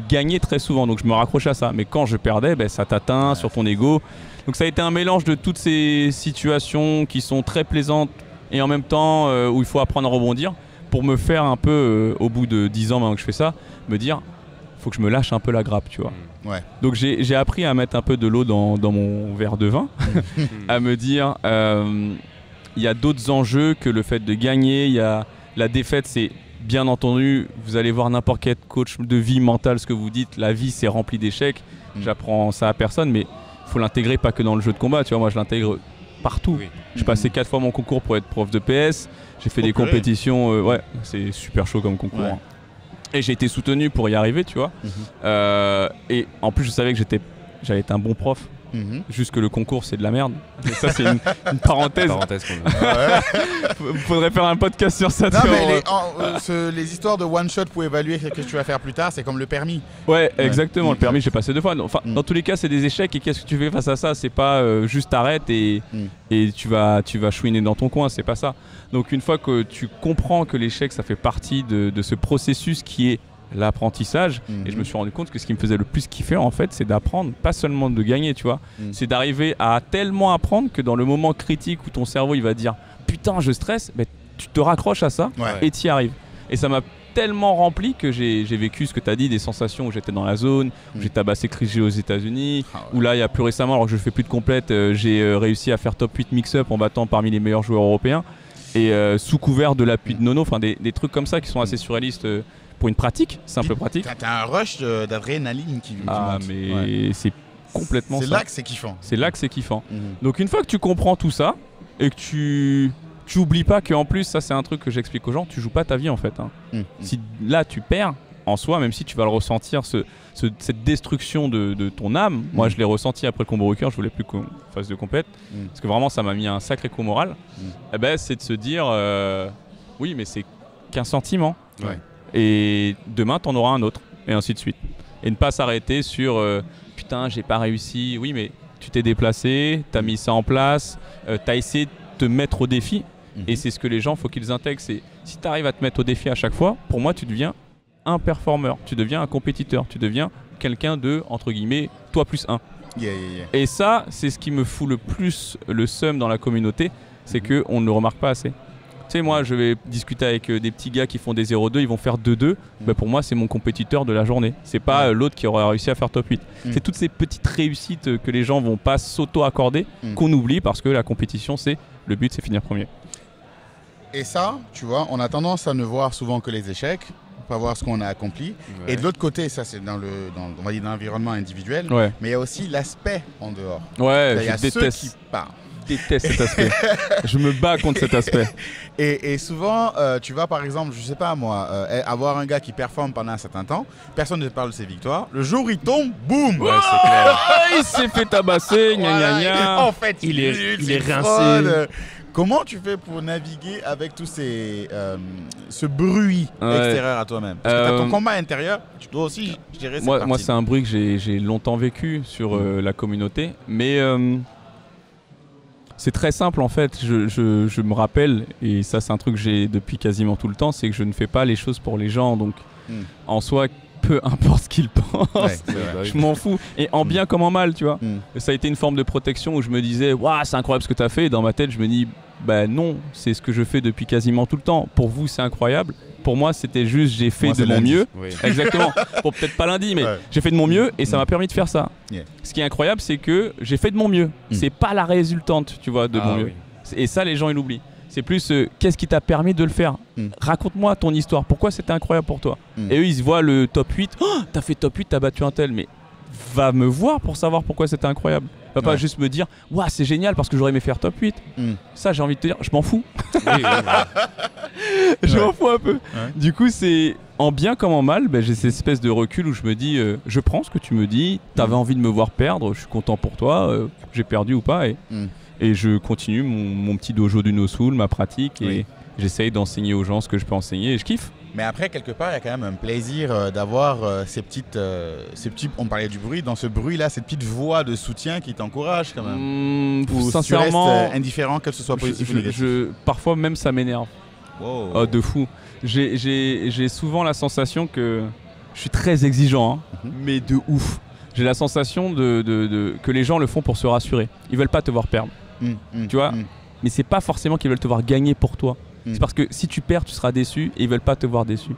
gagner très souvent, donc je me raccrochais à ça. Mais quand je perdais, ça t'atteint sur ton ego. Donc ça a été un mélange de toutes ces situations qui sont très plaisantes et en même temps où il faut apprendre à rebondir pour me faire un peu, au bout de 10 ans maintenant que je fais ça, me dire faut que je me lâche un peu la grappe, tu vois. Donc j'ai appris à mettre un peu de l'eau dans mon verre de vin, à me dire il y a d'autres enjeux que le fait de gagner. Il y a la défaite, c'est bien entendu, vous allez voir n'importe quel coach de vie mentale, ce que vous dites, la vie c'est rempli d'échecs. J'apprends ça à personne, mais il faut l'intégrer pas que dans le jeu de combat. Tu vois, moi je l'intègre partout. Je passais 4 fois mon concours pour être prof de PS. J'ai fait des compétitions, c'est super chaud comme concours. Et j'ai été soutenu pour y arriver, tu vois. Et en plus, je savais que j'allais être un bon prof. Juste que le concours, c'est de la merde. Mais ça, c'est une parenthèse. Faudrait faire un podcast sur ça. Non, mais les histoires de one shot pour évaluer ce que tu vas faire plus tard, c'est comme le permis. Ouais, exactement. Le permis, j'ai passé 2 fois. Enfin, dans tous les cas, c'est des échecs. Et qu'est-ce que tu fais face à ça? C'est pas juste t'arrêtes et tu vas chouiner dans ton coin. C'est pas ça. Donc, une fois que tu comprends que l'échec, ça fait partie de ce processus qui est l'apprentissage, et je me suis rendu compte que ce qui me faisait le plus kiffer en fait, c'est d'apprendre, pas seulement de gagner, tu vois. C'est d'arriver à tellement apprendre que dans le moment critique où ton cerveau il va dire putain je stresse, bah, tu te raccroches à ça et t'y arrives. Et ça m'a tellement rempli que j'ai vécu ce que tu as dit, des sensations où j'étais dans la zone, où j'ai tabassé Chris G aux États-Unis, où là il y a plus récemment, alors que je fais plus de complète, j'ai réussi à faire top 8 mix-up en battant parmi les meilleurs joueurs européens et sous couvert de l'appui de Nono, enfin des trucs comme ça qui sont assez surréalistes. Pour une pratique, simple pratique. T'as un rush d'adrénaline qui monte. Mais c'est complètement ça. C'est là que c'est kiffant. C'est là que c'est kiffant. Donc une fois que tu comprends tout ça et que tu oublies pas qu'en plus, ça c'est un truc que j'explique aux gens, tu joues pas ta vie en fait. Si là tu perds, en soi, même si tu vas le ressentir, cette destruction de ton âme, moi je l'ai ressenti après le combo Rocker, je voulais plus qu'on fasse de compète, parce que vraiment ça m'a mis un sacré coup moral, et ben, c'est de se dire, oui mais c'est qu'un sentiment. Et demain t'en auras un autre et ainsi de suite, et ne pas s'arrêter sur putain j'ai pas réussi, oui mais tu t'es déplacé, t'as mis ça en place, t'as essayé de te mettre au défi, et c'est ce que les gens faut qu'ils intègrent, c'est si t'arrives à te mettre au défi à chaque fois, pour moi tu deviens un performeur, tu deviens un compétiteur, tu deviens quelqu'un de entre guillemets toi plus un. Et ça c'est ce qui me fout le plus le seum dans la communauté, c'est qu'on ne le remarque pas assez. Tu sais, moi, je vais discuter avec des petits gars qui font des 0-2, ils vont faire 2-2. Bah, pour moi, c'est mon compétiteur de la journée. C'est pas l'autre qui aura réussi à faire top 8. C'est toutes ces petites réussites que les gens vont pas s'auto-accorder, qu'on oublie parce que la compétition, le but, c'est finir premier. Et ça, tu vois, on a tendance à ne voir souvent que les échecs, pas voir ce qu'on a accompli. Et de l'autre côté, ça, c'est dans on va dire, dans l'environnement individuel, mais il y a aussi l'aspect en dehors. Ouais, il y a ceux qui partent. Je déteste cet aspect. Je me bats contre cet aspect. Et souvent, tu vas par exemple, je sais pas moi, avoir un gars qui performe pendant un certain temps, personne ne te parle de ses victoires. Le jour où il tombe, boum, c'est clair. Il s'est fait tabasser, gna gna. En fait, il est rincé. Comment tu fais pour naviguer avec tous ce bruit extérieur à toi-même? Parce que tu as ton combat intérieur, tu dois aussi gérer cette partie. Moi, c'est un bruit que j'ai longtemps vécu sur la communauté, mais c'est très simple en fait. Je me rappelle, et ça c'est un truc que j'ai depuis quasiment tout le temps, c'est que je ne fais pas les choses pour les gens. Donc en soi, peu importe ce qu'ils pensent, je m'en fous. Et en bien comme en mal, tu vois. Ça a été une forme de protection où je me disais, waouh, c'est incroyable ce que tu as fait. Et dans ma tête, je me dis, bah non, c'est ce que je fais depuis quasiment tout le temps. Pour vous, c'est incroyable. Pour moi, c'était juste, j'ai fait de mon mieux. Exactement. Bon, peut-être pas lundi, mais j'ai fait de mon mieux et ça m'a permis de faire ça. Ce qui est incroyable, c'est que j'ai fait de mon mieux. C'est pas la résultante, tu vois, de mon mieux. Et ça, les gens, ils l'oublient. C'est plus qu'est-ce qui t'a permis de le faire. Raconte-moi ton histoire. Pourquoi c'était incroyable pour toi. Et eux, ils se voient le top 8. Oh, t'as fait top 8, t'as battu un tel. Mais va me voir pour savoir pourquoi c'était incroyable. Va pas juste me dire waouh, c'est génial parce que j'aurais aimé faire top 8. Ça, j'ai envie de te dire, je m'en fous. Je m'en fous un peu. Du coup, c'est en bien comme en mal, j'ai cette espèce de recul où je me dis je prends ce que tu me dis, t'avais envie de me voir perdre, je suis content pour toi, j'ai perdu ou pas. Et je continue mon petit dojo du no soul, ma pratique, et j'essaye d'enseigner aux gens ce que je peux enseigner et je kiffe. Mais après, quelque part, il y a quand même un plaisir d'avoir ces petits, on parlait du bruit, dans ce bruit-là, cette petite voix de soutien qui t'encourage quand même. Ou sincèrement, tu restes indifférent, que ce soit positif ou négatif. Parfois même, ça m'énerve. Wow. Oh, de fou. J'ai souvent la sensation que je suis très exigeant, mais de ouf. J'ai la sensation que les gens le font pour se rassurer. Ils veulent pas te voir perdre. Tu vois, mais c'est pas forcément qu'ils veulent te voir gagner pour toi. C'est parce que si tu perds, tu seras déçu et ils veulent pas te voir déçu.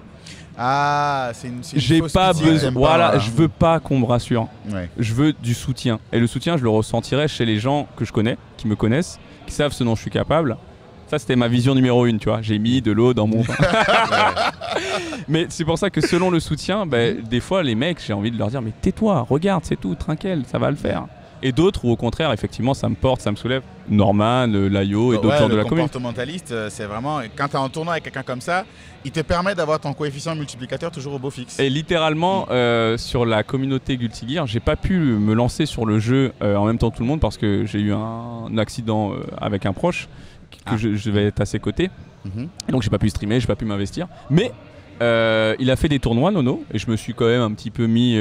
Ah, c'est une j'ai fausse pas pitié, besoin. Voilà, je veux pas qu'on me rassure. Je veux du soutien. Et le soutien, je le ressentirai chez les gens que je connais, qui me connaissent, qui savent ce dont je suis capable. Ça, c'était ma vision numéro 1, tu vois. J'ai mis de l'eau dans mon vin. Mais c'est pour ça que selon le soutien, des fois, les mecs, j'ai envie de leur dire, mais tais-toi, regarde, c'est tout, tranquille, ça va le faire. Et d'autres où au contraire, effectivement, ça me porte, ça me soulève. Norman, Layo et d'autres gens de la commune. Le comportementaliste, c'est vraiment, quand tu es en tournoi avec quelqu'un comme ça, il te permet d'avoir ton coefficient multiplicateur toujours au beau fixe. Et littéralement, sur la communauté Guilty Gear, j'ai pas pu me lancer sur le jeu en même temps que tout le monde parce que j'ai eu un accident avec un proche que je devais être à ses côtés. Et donc j'ai pas pu streamer, j'ai pas pu m'investir. Mais il a fait des tournois, Nono, et je me suis quand même un petit peu mis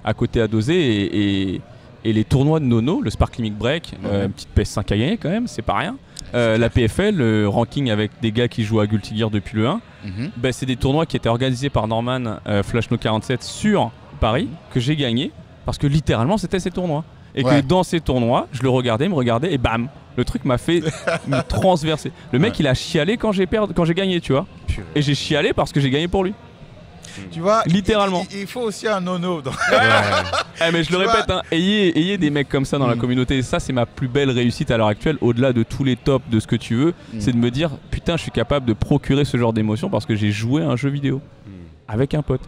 à côté à doser. Et les tournois de Nono, le Spark Limit Break, une petite PS5 à gagner quand même, c'est pas rien. La PFL, le ranking avec des gars qui jouent à Guilty Gear depuis le 1, c'est des tournois qui étaient organisés par Norman Flashno 47 sur Paris, que j'ai gagné, parce que littéralement c'était ces tournois. Et que dans ces tournois, je le regardais, me regardais, et bam, le truc m'a fait me transverser. Le mec, il a chialé quand j'ai gagné, tu vois. Et j'ai chialé parce que j'ai gagné pour lui. Tu vois, littéralement. Il faut aussi un nono. Mais je le répète, hein, ayez des mecs comme ça dans la communauté. Ça, c'est ma plus belle réussite à l'heure actuelle, au-delà de tous les tops, de ce que tu veux. C'est de me dire, putain, je suis capable de procurer ce genre d'émotion parce que j'ai joué à un jeu vidéo avec un pote.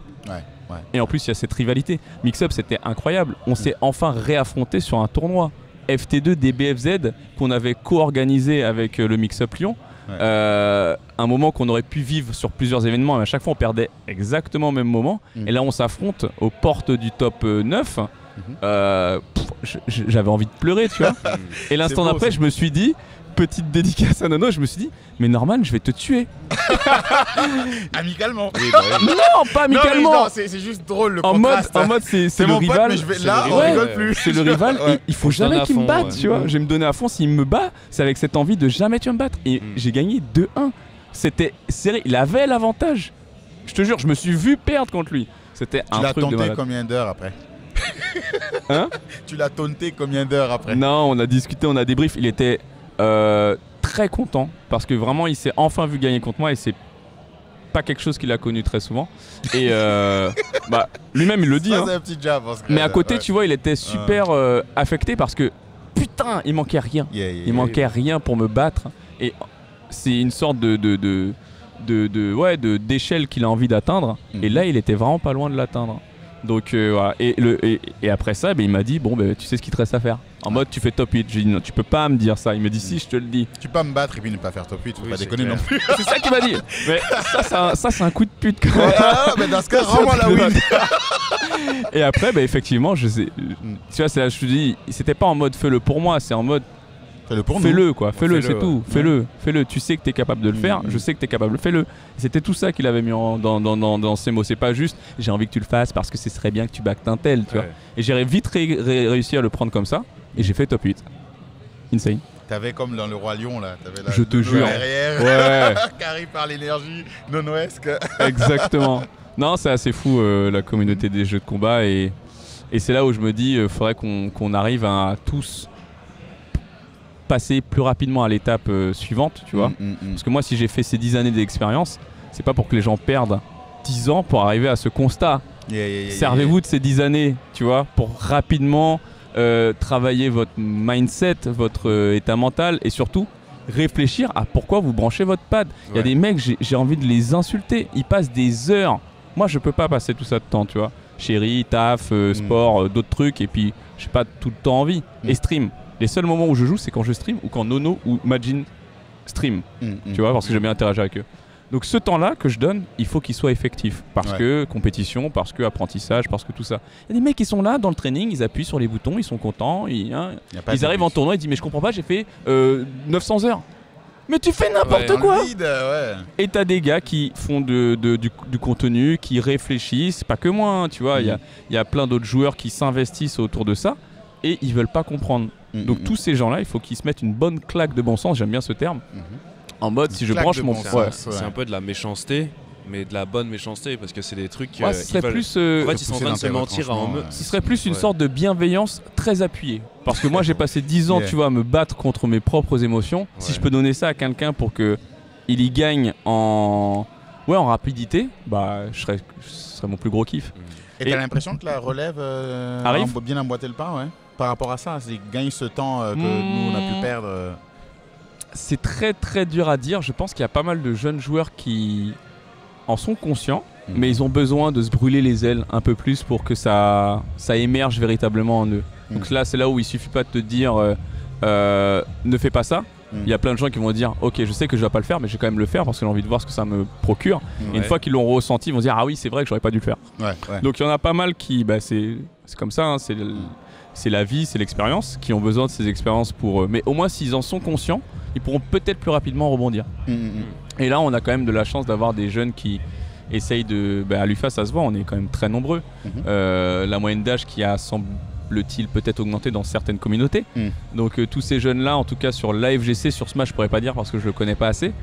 Et en plus, il y a cette rivalité. Mix-Up, c'était incroyable. On s'est enfin réaffronté sur un tournoi. FT2 DBFZ qu'on avait co-organisé avec le Mix-Up Lyon. Un moment qu'on aurait pu vivre sur plusieurs événements, mais à chaque fois on perdait exactement au même moment. Et là on s'affronte aux portes du top 9. J'avais envie de pleurer, tu vois. Et l'instant d'après, je me suis dit, petite dédicace à Nono, je me suis dit, mais Norman, je vais te tuer. Amicalement. Non, pas amicalement. Non, c'est juste drôle le en contraste. mode c'est le mon rival. Pote, mais là, on rigole plus. C'est le rival. Il faut jamais qu'il me batte, tu vois. Je vais me donner à fond. S'il me bat, c'est avec cette envie de jamais tu vas me battre. Et j'ai gagné 2-1. C'était serré. Il avait l'avantage. Je te jure, je me suis vu perdre contre lui. C'était un truc de malade. Tu l'as taunté combien d'heures après? Hein? Tu l'as taunté combien d'heures après? Non, on a discuté, on a débrief. Il était très content parce que vraiment il s'est enfin vu gagner contre moi et c'est pas quelque chose qu'il a connu très souvent. Et lui-même il le dit. Ça, hein. c'est un petit jab, mais à côté, tu vois, il était super affecté parce que putain, il manquait rien. Il manquait rien pour me battre. Et c'est une sorte d'échelle qu'il a envie d'atteindre. Et là, il était vraiment pas loin de l'atteindre. Donc voilà. Et après ça, il m'a dit, bon, tu sais ce qu'il te reste à faire. En mode, tu fais top 8. J'ai dit, non, tu peux pas me dire ça. Il me dit, si, je te le dis. Tu peux pas me battre et puis ne pas faire top 8. Faut pas déconner non plus. C'est ça qu'il m'a dit. Mais ça, c'est un coup de pute quand même. Mais dans ce cas, rends-moi la win. Et après, effectivement, je sais. Tu vois, c'est là, je te dis, c'était pas en mode fais-le pour moi, c'est en mode fais-le quoi, fais-le, c'est tout, fais-le, tu sais que t'es capable de le faire, je sais que t'es capable, fais-le. C'était tout ça qu'il avait mis dans ses mots, c'est pas juste j'ai envie que tu le fasses parce que ce serait bien que tu backes un tel, tu vois. Et j'ai vite réussi à le prendre comme ça et j'ai fait top 8. Insane. T'avais comme dans le Roi Lion là, t'avais la je te jure. Derrière, carré par l'énergie nonoesque. Exactement. Non, c'est assez fou la communauté des jeux de combat et c'est là où je me dis faudrait qu'on arrive à tous passer plus rapidement à l'étape suivante, tu vois. Parce que moi, si j'ai fait ces 10 années d'expérience, c'est pas pour que les gens perdent 10 ans pour arriver à ce constat. Servez-vous de ces 10 années, tu vois, pour rapidement travailler votre mindset, votre état mental et surtout réfléchir à pourquoi vous branchez votre pad. Il y a des mecs, j'ai envie de les insulter. Ils passent des heures. Moi, je peux pas passer tout ça de temps, tu vois. Chérie, taf, sport, d'autres trucs, et puis j'ai pas tout le temps envie. Et stream. Les seuls moments où je joue, c'est quand je stream ou quand Nono ou Majin stream. Tu vois, parce que j'aime bien interagir avec eux. Donc ce temps-là que je donne, il faut qu'il soit effectif. Parce que compétition, parce que apprentissage, parce que tout ça. Il y a des mecs qui sont là dans le training, ils appuient sur les boutons, ils sont contents. Ils arrivent en tournoi, ils disent mais je comprends pas, j'ai fait 900 heures. Mais tu fais n'importe quoi. Et t'as des gars qui font du contenu, qui réfléchissent, pas que moi, hein, tu vois. Il y a plein d'autres joueurs qui s'investissent autour de ça et ils veulent pas comprendre. Donc tous ces gens-là, il faut qu'ils se mettent une bonne claque de bon sens, j'aime bien ce terme. En mode, si je branche mon... C'est un peu de la méchanceté, mais de la bonne méchanceté, parce que c'est des trucs... ce serait plus... en fait, ils sont en train de se mentir à eux. Ce serait plus une sorte de bienveillance très appuyée. Parce que moi, j'ai passé 10 ans, tu vois, à me battre contre mes propres émotions. Si je peux donner ça à quelqu'un pour qu'il y gagne en rapidité, ce serait mon plus gros kiff. Et t'as l'impression que la relève arrive bien emboîter le pas, par rapport à ça, c'est gagne ce temps que nous on a pu perdre. C'est très très dur à dire. Je pense qu'il y a pas mal de jeunes joueurs qui en sont conscients, mais ils ont besoin de se brûler les ailes un peu plus pour que ça émerge véritablement en eux. Donc là, c'est là où il suffit pas de te dire ne fais pas ça. Il y a plein de gens qui vont dire ok, je sais que je dois pas le faire, mais je vais quand même le faire parce que j'ai envie de voir ce que ça me procure. Et une fois qu'ils l'ont ressenti, ils vont dire ah oui, c'est vrai que j'aurais pas dû le faire. Donc il y en a pas mal qui, c'est comme ça, hein, c'est la vie, c'est l'expérience, qui ont besoin de ces expériences pour. Mais au moins s'ils en sont conscients, ils pourront peut-être plus rapidement rebondir. Et là, on a quand même de la chance d'avoir des jeunes qui essayent de. À l'UFA, ça se voit, on est quand même très nombreux. La moyenne d'âge qui a semble-t-il peut-être augmenté dans certaines communautés. Donc tous ces jeunes-là, en tout cas sur l'AFGC, sur Smash, je pourrais pas dire parce que je le connais pas assez,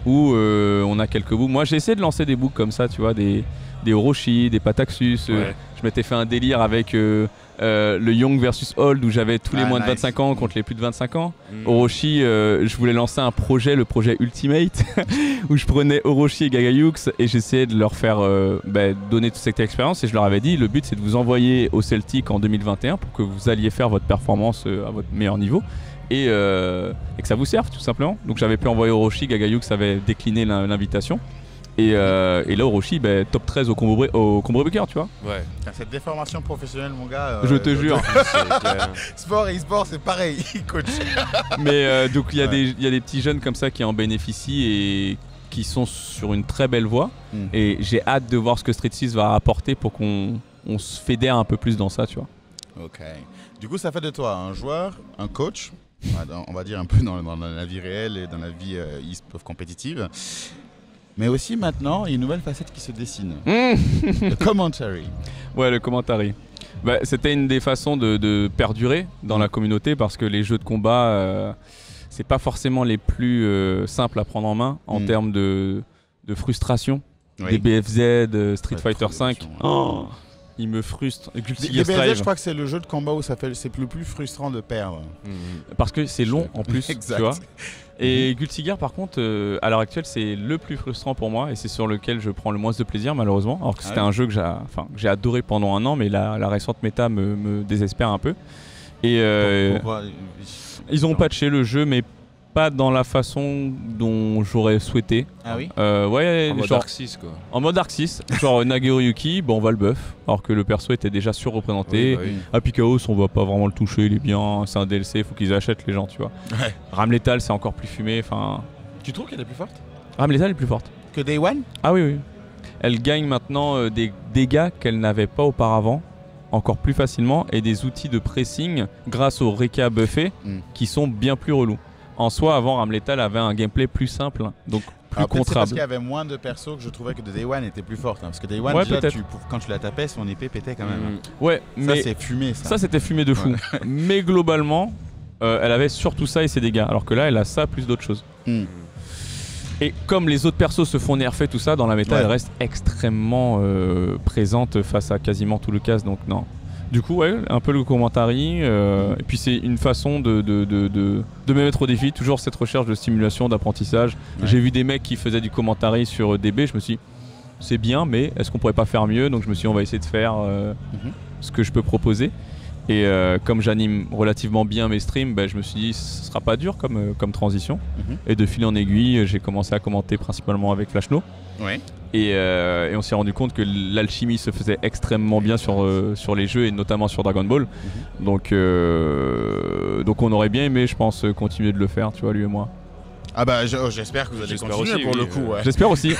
où on a quelques bouts. Moi, j'ai essayé de lancer des bouts comme ça, tu vois, des Orochi, des Pataxus. Je m'étais fait un délire avec le Young versus Old où j'avais tous les moins de 25 ans contre les plus de 25 ans. Orochi, je voulais lancer un projet, le projet Ultimate, où je prenais Orochi et Gagayux et j'essayais de leur faire donner toute cette expérience. Et je leur avais dit, le but c'est de vous envoyer au Celtic en 2021 pour que vous alliez faire votre performance à votre meilleur niveau. Et que ça vous serve tout simplement. Donc j'avais pu envoyer Orochi, Gagayux avait décliné l'invitation. Et là, Orochi, top 13 au Combo Breaker, tu vois. Ouais. Cette déformation professionnelle, mon gars. Je te jure. Sport et e-sport, c'est pareil, coach. Mais donc, il y a des petits jeunes comme ça qui en bénéficient et qui sont sur une très belle voie. Et j'ai hâte de voir ce que Street 6 va apporter pour qu'on se fédère un peu plus dans ça, tu vois. Ok. Du coup, ça fait de toi un joueur, un coach, on va dire un peu dans la vie réelle et dans la vie e-sport compétitive. Mais aussi maintenant, il y a une nouvelle facette qui se dessine. Le commentary. Ouais, le commentary. C'était une des façons de perdurer dans la communauté parce que les jeux de combat, c'est pas forcément les plus simples à prendre en main en termes de frustration. Des BFZ, Street Fighter V. Il me frustre. Les BFZ, je crois que c'est le jeu de combat où c'est le plus frustrant de perdre. Parce que c'est long en plus, tu vois. Et Guilty Gear, par contre, à l'heure actuelle, c'est le plus frustrant pour moi et c'est sur lequel je prends le moins de plaisir, malheureusement. Alors que c'était un jeu que j'ai adoré pendant un an, mais la récente méta me désespère un peu. Et ils ont patché le jeu, mais pas dans la façon dont j'aurais souhaité. Ah oui ouais, en mode Arc 6 quoi. En mode Arc 6, genre Nagero Yuki, on va le buff, alors que le perso était déjà surreprésenté. Apikaos, on va pas vraiment le toucher, il est bien, c'est un DLC, faut qu'ils achètent les gens, tu vois. Ram Lethal, c'est encore plus fumé, enfin. Tu trouves qu'elle est plus forte? Ram Lethal est plus forte. Que Day One? Ah oui. Elle gagne maintenant des dégâts qu'elle n'avait pas auparavant, encore plus facilement, et des outils de pressing grâce au Reka buffé qui sont bien plus relous. En soi, avant, Ram Lethal avait un gameplay plus simple, donc plus contrable. C'est parce qu'il y avait moins de persos que je trouvais que Day One était plus forte. Parce que Day One, déjà, quand tu la tapais, son épée pétait quand même. Ouais, mais ça, c'est fumé, ça. Ça, c'était fumé de fou. Mais globalement, elle avait surtout ça et ses dégâts. Alors que là, elle a ça plus d'autres choses. Et comme les autres persos se font nerfer, tout ça, dans la méta, elle reste extrêmement présente face à quasiment tout le cast. Donc non. Du coup, un peu le commentary, et puis c'est une façon de me mettre au défi, toujours cette recherche de stimulation, d'apprentissage. J'ai vu des mecs qui faisaient du commentary sur DB, je me suis dit, c'est bien, mais est-ce qu'on pourrait pas faire mieux? Donc je me suis dit, on va essayer de faire ce que je peux proposer. Et comme j'anime relativement bien mes streams, je me suis dit, ce sera pas dur comme transition. Et de fil en aiguille, j'ai commencé à commenter principalement avec Flashno. Et on s'est rendu compte que l'alchimie se faisait extrêmement bien sur les jeux et notamment sur Dragon Ball. Donc on aurait bien aimé, je pense, continuer de le faire, tu vois, lui et moi. Ah bah j'espère que vous allez continuer aussi, pour le coup. J'espère aussi.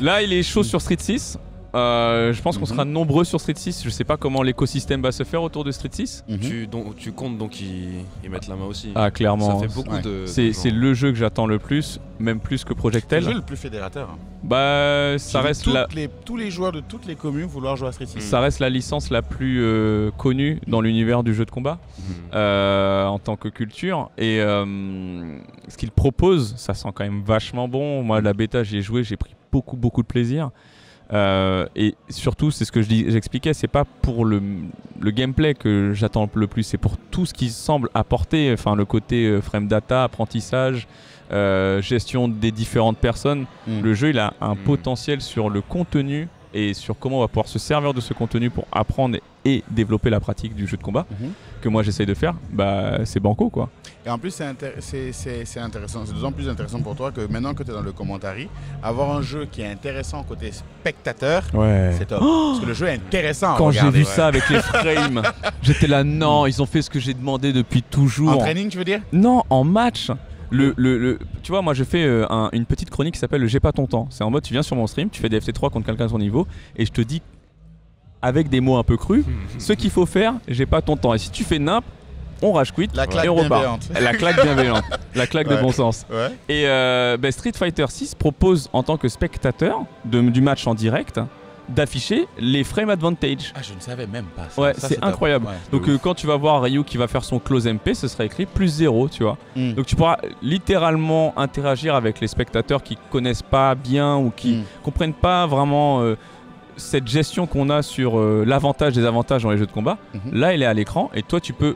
Là, il est chaud sur Street 6. Je pense qu'on sera nombreux sur Street 6. Je sais pas comment l'écosystème va se faire autour de Street 6. Tu comptes donc y mettre la main aussi. Ah, clairement. Ça fait beaucoup de c'est le jeu que j'attends le plus, même plus que Projectel. C'est le jeu le plus fédérateur. Ça reste tous les joueurs de toutes les communes vouloir jouer à Street 6. Ça reste la licence la plus connue dans l'univers du jeu de combat en tant que culture. Et ce qu'il propose, ça sent quand même vachement bon. Moi, la bêta, j'y ai joué, j'ai pris beaucoup de plaisir. Et surtout, c'est ce que j'expliquais, c'est pas pour le gameplay que j'attends le plus, c'est pour tout ce qui semble apporter, enfin le côté frame data, apprentissage, gestion des différentes personnes. Le jeu, il a un potentiel sur le contenu et sur comment on va pouvoir se servir de ce contenu pour apprendre et développer la pratique du jeu de combat. que moi j'essaye de faire, bah c'est banco quoi. Et en plus, c'est intéressant. C'est d'autant plus intéressant pour toi que maintenant que tu es dans le commentary, avoir un jeu qui est intéressant côté spectateur, c'est top. Parce que le jeu est intéressant à Quand j'ai regarder, vu ça avec les frames, j'étais là, non, ils ont fait ce que j'ai demandé depuis toujours. En training, tu veux dire? Non, en match. Tu vois, moi je fais une petite chronique qui s'appelle le J'ai pas ton temps. C'est en mode, tu viens sur mon stream, tu fais des FT3 contre quelqu'un de ton niveau, et je te dis, avec des mots un peu crus, ce qu'il faut faire, j'ai pas ton temps. Et si tu fais nimp, on rage quit et on repart. La claque bienveillante, la claque de bon sens. Ouais. Et Street Fighter 6 propose en tant que spectateur du match en direct d'afficher les frame advantage. Ah, je ne savais même pas ça. Ouais, Ça, c'est incroyable. Ouais, Donc quand tu vas voir Ryu qui va faire son close MP, ce sera écrit +0, tu vois. Donc tu pourras littéralement interagir avec les spectateurs qui connaissent pas bien ou qui comprennent pas vraiment cette gestion qu'on a sur l'avantage des avantages dans les jeux de combat. Là, il est à l'écran et toi, tu peux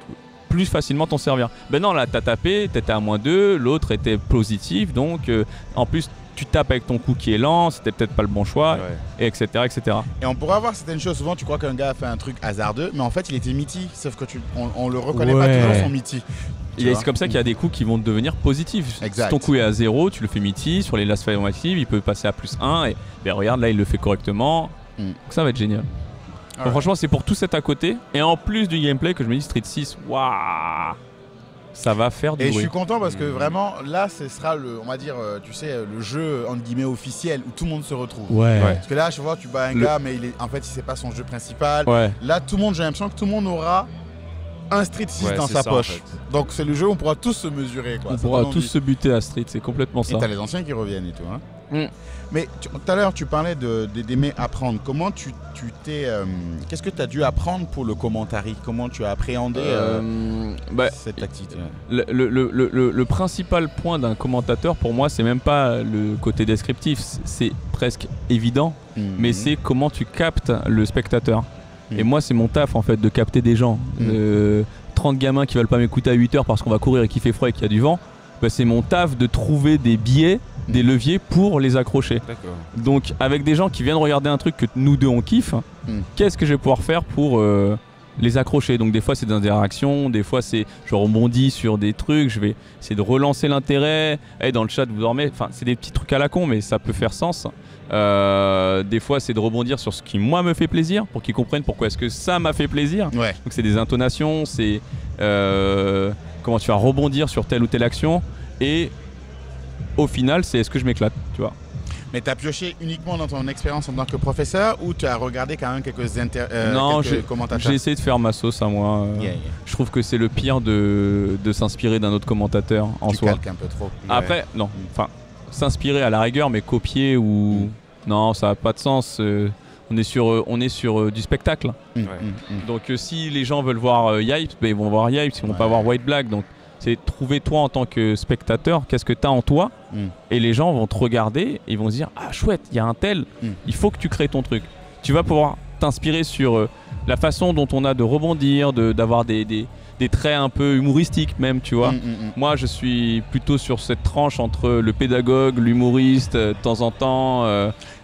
plus facilement t'en servir. Ben non, là, t'as tapé, t'étais à -2, l'autre était positif, donc en plus, tu tapes avec ton coup qui est lent, c'était peut-être pas le bon choix, et etc., etc. Et on pourrait avoir certaines choses. Souvent, tu crois qu'un gars a fait un truc hasardeux, mais en fait, il était mythy. Sauf que on le reconnaît pas toujours son mythy. C'est comme ça qu'il y a des coups qui vont devenir positifs. Exact. Si ton coup est à 0, tu le fais mythy. Sur les last five active, il peut passer à +1. Et ben, regarde, là, il le fait correctement. Donc, ça va être génial. Donc, franchement, c'est pour tout cet à côté. Et en plus du gameplay, que je me dis Street 6, waouh, ça va faire du bruit. Et je suis content parce que vraiment, là, ce sera on va dire, tu sais, le jeu entre guillemets officiel où tout le monde se retrouve. Parce que là, je vois, tu bats un gars, mais en fait, c'est pas son jeu principal. Là, tout le monde, j'ai l'impression que tout le monde aura un Street 6 dans sa poche. En fait. Donc, c'est le jeu où on pourra tous se mesurer. Quoi. On pourra tous se buter à Street, c'est complètement ça. Et t'as les anciens qui reviennent et tout. Hein. Mais tout à l'heure, tu parlais d'aimer apprendre. Comment tu t'es. Qu'est-ce que tu as dû apprendre pour le commentary? Comment tu as appréhendé cette activité? Le principal point d'un commentateur, pour moi, c'est même pas le côté descriptif. C'est presque évident, mais c'est comment tu captes le spectateur. Et moi, c'est mon taf en fait de capter des gens. 30 gamins qui veulent pas m'écouter à 8h parce qu'on va courir et qu'il fait froid et qu'il y a du vent. Bah, c'est mon taf de trouver des biais, des leviers pour les accrocher. Donc avec des gens qui viennent regarder un truc que nous deux on kiffe, qu'est-ce que je vais pouvoir faire pour les accrocher? Donc des fois c'est des interactions, des fois c'est je rebondis sur des trucs, je vais essayer de relancer l'intérêt. Hey, dans le chat vous dormez, enfin c'est des petits trucs à la con mais ça peut faire sens. Des fois c'est de rebondir sur ce qui moi me fait plaisir pour qu'ils comprennent pourquoi est-ce que ça m'a fait plaisir. Donc c'est des intonations, c'est comment tu vas rebondir sur telle ou telle action et au final c'est est-ce que je m'éclate, tu vois. Mais tu as pioché uniquement dans ton expérience en tant que professeur ou tu as regardé quand même quelques commentateurs? J'ai essayé de faire ma sauce à moi. Je trouve que c'est le pire de s'inspirer d'un autre commentateur en soi. Tu calques un peu trop. Après, non. Enfin, s'inspirer à la rigueur, mais copier ou... Non, ça n'a pas de sens. On est sur du spectacle. Donc si les gens veulent voir Yipes, ils vont voir Yipes, ils vont pas voir White Black. Donc c'est trouver toi en tant que spectateur, qu'est-ce que tu as en toi, et les gens vont te regarder et ils vont se dire ah chouette, il y a un tel, il faut que tu crées ton truc. Tu vas pouvoir t'inspirer sur la façon dont on a de rebondir, d'avoir des traits un peu humoristiques même, tu vois. Moi je suis plutôt sur cette tranche entre le pédagogue, l'humoriste, de temps en temps.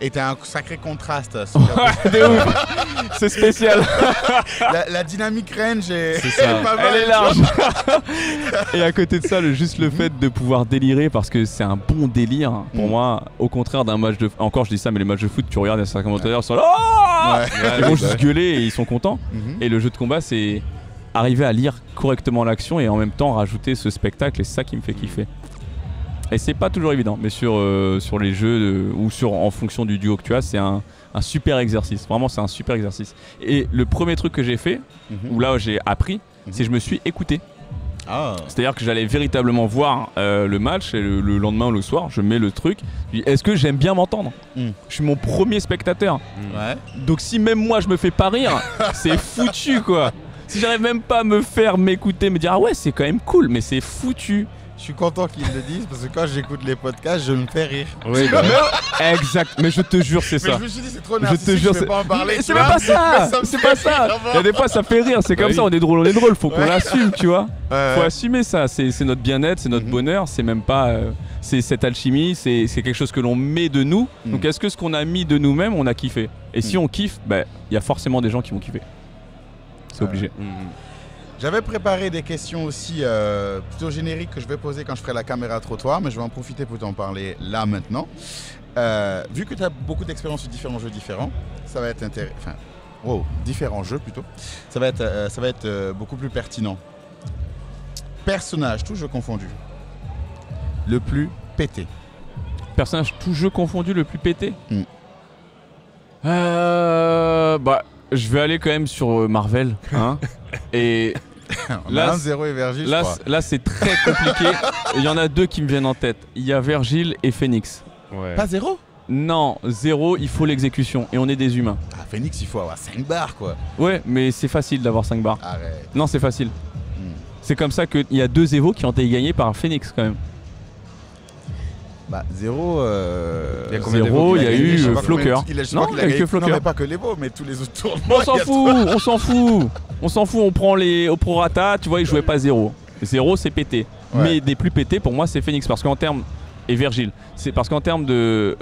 Et t'as un sacré contraste. C'est spécial. la dynamique range est pas mal. Elle est large. Et à côté de ça, juste le fait de pouvoir délirer, parce que c'est un bon délire pour moi, au contraire d'un match de... Encore je dis ça, mais les matchs de foot, tu regardes, certains commentateurs sont là, ils vont juste gueuler et ils sont contents. Et le jeu de combat, c'est arriver à lire correctement l'action et en même temps rajouter ce spectacle, et c'est ça qui me fait kiffer. Et c'est pas toujours évident, mais sur les jeux ou en fonction du duo que tu as, c'est un super exercice. Vraiment, c'est un super exercice. Et le premier truc que j'ai fait, où là j'ai appris, c'est que je me suis écouté. C'est-à-dire que j'allais véritablement voir le match et le lendemain ou le soir, je mets le truc. Je dis, est-ce que j'aime bien m'entendre? Je suis mon premier spectateur. Donc si même moi je me fais pas rire, c'est foutu quoi. Si j'arrive même pas à me faire m'écouter, me dire ah ouais c'est quand même cool, mais c'est foutu. Je suis content qu'ils le disent parce que quand j'écoute les podcasts, je me fais rire. Oui, exact, mais je te jure c'est ça. Mais je me suis dit c'est trop narcissique, je vais pas en parler. C'est même pas ça, c'est pas ça. Il y a des fois ça fait rire, c'est comme ça, on est drôle, faut qu'on l'assume, tu vois. Faut assumer ça, c'est notre bien-être, c'est notre bonheur, c'est même pas... c'est cette alchimie, c'est quelque chose que l'on met de nous. Donc est-ce que ce qu'on a mis de nous-mêmes, on a kiffé? Et si on kiffe, il y a forcément des gens qui vont kiffer. C'est obligé. J'avais préparé des questions aussi plutôt génériques que je vais poser quand je ferai la caméra trottoir, mais je vais en profiter pour t'en parler là maintenant. Vu que tu as beaucoup d'expérience sur différents jeux différents, ça va être différents jeux plutôt, ça va être beaucoup plus pertinent. Personnage, tout jeu confondu, le plus pété. Personnage tout jeu confondu le plus pété. Bah, je vais aller quand même sur Marvel. Hein. Et là, 0 et Vergil, là c'est très compliqué. Il y en a deux qui me viennent en tête. Il y a Vergil et Phoenix. Ouais. Pas 0? Non, 0, il faut l'exécution. Et on est des humains. Ah, Phoenix, il faut avoir 5 barres, quoi. Ouais, mais c'est facile d'avoir 5 barres. Arrête. Non, c'est facile. C'est comme ça qu'il y a 2 Evo qui ont été gagnés par Phoenix quand même. Bah, 0. Il y a combien 0, il y a eu Je sais pas Flocker. combien- il a- je sais pas Non, qu'il il y a gagné- que Flocker. Non, mais pas que les beaux, mais tous les autres tournois. On s'en il y a fout, on s'en fout. On s'en fout, on prend les au prorata, tu vois, ils jouaient pas 0. 0 c'est pété. Ouais. Mais des plus pétés pour moi c'est Phoenix parce qu'en termes et Vergil, c'est parce qu'en termes de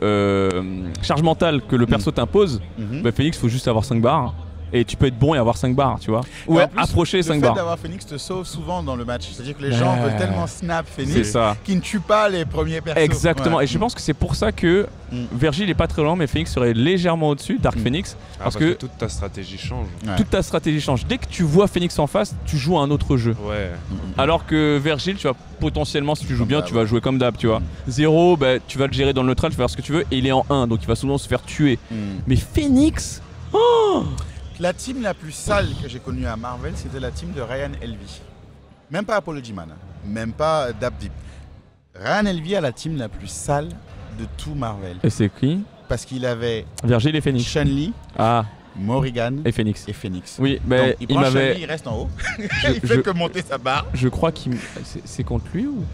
charge mentale que le perso t'impose, Mhm. bah, Phoenix faut juste avoir 5 barres et tu peux être bon et avoir 5 barres, tu vois. Ou Et en plus, approcher les 5 Le fait barres. d'avoir Phoenix te sauve souvent dans le match. C'est-à-dire que les gens veulent tellement snap C'est Phoenix ça. qu'ils ne tuent pas les premiers persos. Exactement. Ouais. Et je pense que c'est pour ça que Vergil est pas très loin, mais Phoenix serait légèrement au-dessus, Dark Phoenix, parce que toute ta stratégie change. Ouais. toute ta stratégie change. Dès que tu vois Phoenix en face, tu joues à un autre jeu. Ouais. Alors que Vergil, tu vas potentiellement, si tu joues Comme bien, d'hab, tu vas jouer comme d'hab, tu vois. 0, bah, tu vas le gérer dans le neutral, tu vas faire ce que tu veux, et il est en 1, donc il va souvent se faire tuer. Mais Phoenix, La team la plus sale que j'ai connue à Marvel, c'était la team de Ryan Elvy. Même pas Apology Man, même pas Dap Deep. Ryan Elvy a la team la plus sale de tout Marvel. et c'est qui? Parce qu'il avait Vergil et Phoenix. Chun-Li, Ah, Morrigan et Phoenix. et Phoenix. Oui, Donc, mais il il prend Chun-Li, m'avait. il reste en haut. je- il fait je- que monter sa barre. Je crois qu'il. C'est contre lui ou.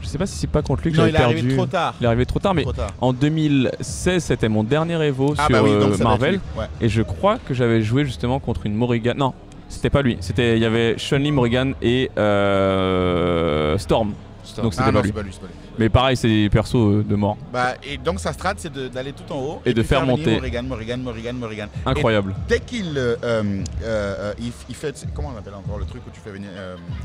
Je sais pas si c'est pas contre lui que Non, j'avais il est perdu. arrivé trop tard. Il est arrivé trop tard, mais Trop tard. en 2016, c'était mon dernier Evo Ah sur bah oui, donc ça doit être Marvel. lui. Ouais. Et je crois que j'avais joué justement contre une Morrigan. Non, c'était pas lui. C'était il y avait Chun-Li, Morrigan et Storm. Donc c'était Ah pas non, lui. c'est pas lui, c'est pas lui. Mais pareil, c'est des persos de mort. Bah, et donc sa strat, c'est d'aller tout en haut Et de puis faire venir monter. Morrigan. Incroyable. Et dès qu'il il fait, comment on appelle encore le truc où tu fais venir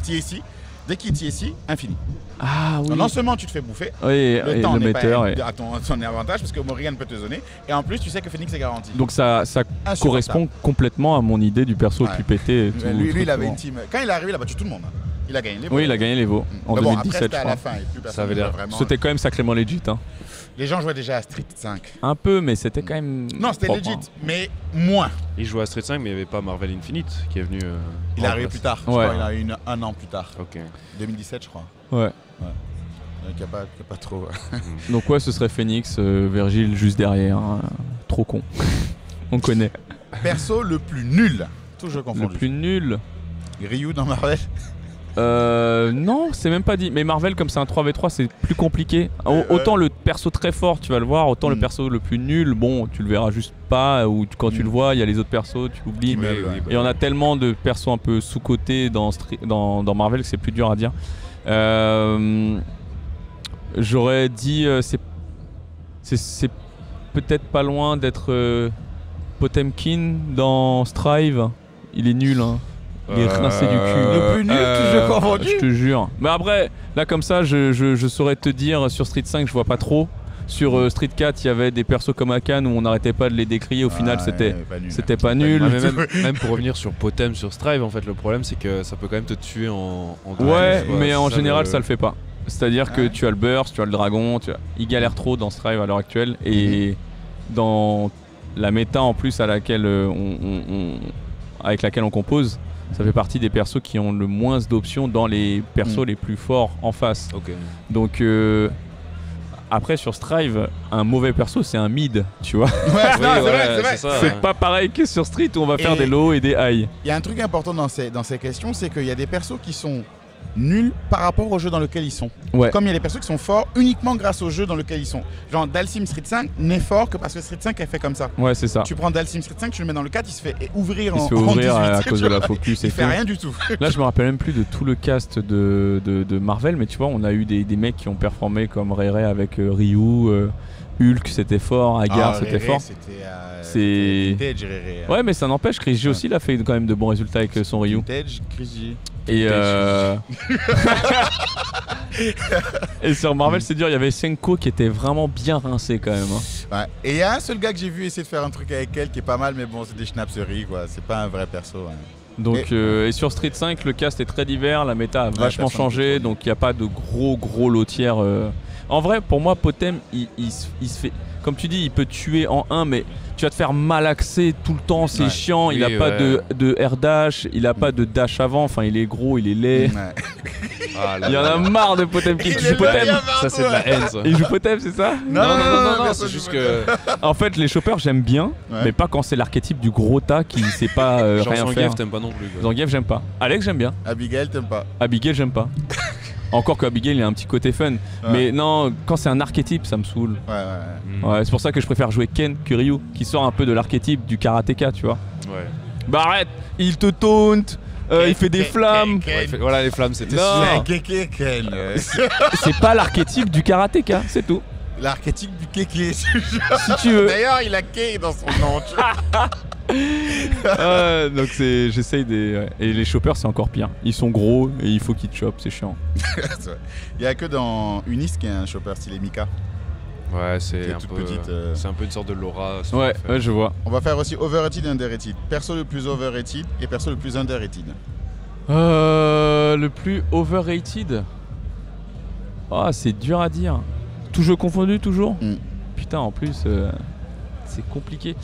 TAC, dès qu'il TAC, infini. Ah oui. Non seulement tu te fais bouffer, Oui, et le temps le n'est metteur. pas à ton avantage parce que Morrigan peut te zoner, et en plus tu sais que Phoenix est garanti. Donc ça Insupportable. correspond complètement à mon idée du perso le Ouais. plus pété. Et tout, Lui, tout il avait souvent. une team. Quand il est arrivé, il a battu tout le monde. Hein. Il a gagné les Oui, il a gagné l'Evo en Mais bon, 2017, après, c'était je à la crois. fin et plus personne Ça avait ne l'air- jouait vraiment. C'était quand même sacrément legit. Hein. Les gens jouaient déjà à Street 5. Un peu, mais c'était quand même. Non, c'était propre, legit, hein. mais moins. Il jouait à Street 5, mais il n'y avait pas Marvel Infinite qui est venu. Il est en arrivé place. plus tard. Je Ouais. crois, il a eu un an plus tard. Ok. 2017, je crois. Ouais. Donc, il n'y a pas trop. Donc ouais, ce serait Phoenix, Vergil juste derrière. Hein. Trop con. On connaît. Perso le plus nul. Tout jeu Le confondu. plus nul. Ryu dans Marvel. Non, c'est même pas dit. Mais Marvel, comme c'est un 3v3, c'est plus compliqué. Autant le perso très fort, tu vas le voir. Autant le perso le plus nul, bon, tu le verras juste pas. Ou quand tu le vois, il y a les autres persos, tu oublies. Oui, Mais oui, il y en a tellement de persos un peu sous-cotés dans Marvel que c'est plus dur à dire. J'aurais dit, c'est peut-être pas loin d'être Potemkin dans Strive. Il est nul, hein. Il est rincé du cul. Le plus nul, tout jeu confondu. Je te jure. Mais après, là comme ça, je saurais te dire, sur Street 5, je vois pas trop. Sur Street 4, il y avait des persos comme Akan où on n'arrêtait pas de les décrier. Au final, c'était pas nul. Ouais, mais même pour revenir sur Potem, sur Strive, en fait, le problème c'est que ça peut quand même te tuer en Ouais, quoi. mais en Ça, général, ça le fait pas. C'est-à-dire que Ouais. tu as le burst, tu as le dragon, il galère trop dans Strive à l'heure actuelle. Et dans la méta en plus à laquelle avec laquelle on compose, ça fait partie des persos qui ont le moins d'options dans les persos les plus forts en face. Ok. Donc après sur Strive, un mauvais perso c'est un mid, tu vois. Ouais, Oui, non, c'est ouais, vrai, c'est vrai. ça, C'est ouais. pas pareil que sur Street où on va faire Et- des lows et des highs. Il y a un truc important dans ces questions, c'est qu'il y a des persos qui sont nuls par rapport au jeu dans lequel ils sont. Ouais. Comme il y a des persos qui sont forts uniquement grâce au jeu dans lequel ils sont. Genre Dalsim Street 5 n'est fort que parce que Street 5 est fait comme ça. Ouais, c'est ça. Tu prends Dalsim Street 5, tu le mets dans le 4, il se fait ouvrir Il en se fait ouvrir en 18, à tu cause de la vois. focus et Il fait tout. rien du tout. Là, je me rappelle même plus de tout le cast de Marvel, mais tu vois, on a eu des mecs qui ont performé comme Ray Ray avec Ryu, Hulk, c'était fort, Agar, c'était Réré, fort. C'était Vintage, Réré. Ouais, mais ça n'empêche, Chris G aussi, il a fait quand même de bons résultats avec son Ryu. Vintage, Chris J. Et, et sur Marvel, c'est dur. Il y avait Senko qui était vraiment bien rincé quand même. Hein. Ouais. Et il y a un seul gars que j'ai vu essayer de faire un truc avec elle qui est pas mal, mais bon, c'est des schnapseries, quoi. C'est pas un vrai perso. Hein. Donc, et sur Street 5, le cast est très divers. La méta a vachement changé. Donc, il n'y a pas de gros lotières. En vrai, pour moi, Potem, il se fait. Comme tu dis, il peut tuer en 1, mais tu vas te faire malaxer tout le temps, c'est chiant. Il a pas de air dash, il a pas de dash avant. Enfin, il est gros, il est laid. Ah, il y en a marre de Potem qui joue Potem. Ça, c'est de la haine, ça. Il joue Potem, c'est ça? Non, c'est juste que. En fait, les choppers, j'aime bien, mais pas quand c'est l'archétype du gros tas qui sait pas genre rien Zangief, faire. t'aimes pas non plus. Zangief, j'aime pas. Alex, j'aime bien. Abigail, t'aimes pas. Abigail, j'aime pas. Encore qu'Abigail, il a un petit côté fun. Mais non, quand c'est un archétype, ça me saoule. Ouais, c'est pour ça que je préfère jouer Ken que Ryu, qui sort un peu de l'archétype du karatéka, tu vois. Ouais. Bah arrête, il te taunt, il fait des flammes. Voilà, les flammes, c'était Non. Ken. C'est pas l'archétype du karatéka, c'est tout. L'archétype du kéké. Si tu veux. D'ailleurs, il a Kei dans son nom. Donc j'essaye des. Ouais. Et les choppers, c'est encore pire. Ils sont gros et il faut qu'ils te chopent, c'est chiant. Il y a que dans Unis qui est un chopper stylé Mika. Ouais, c'est un toute peu. petite, C'est un peu une sorte de Laura. Ouais, je vois. On va faire aussi overrated et underrated. Perso le plus overrated et perso le plus underrated. Le plus overrated. Ah, c'est dur à dire. Tout jeu confondu, toujours. Putain, en plus, c'est compliqué.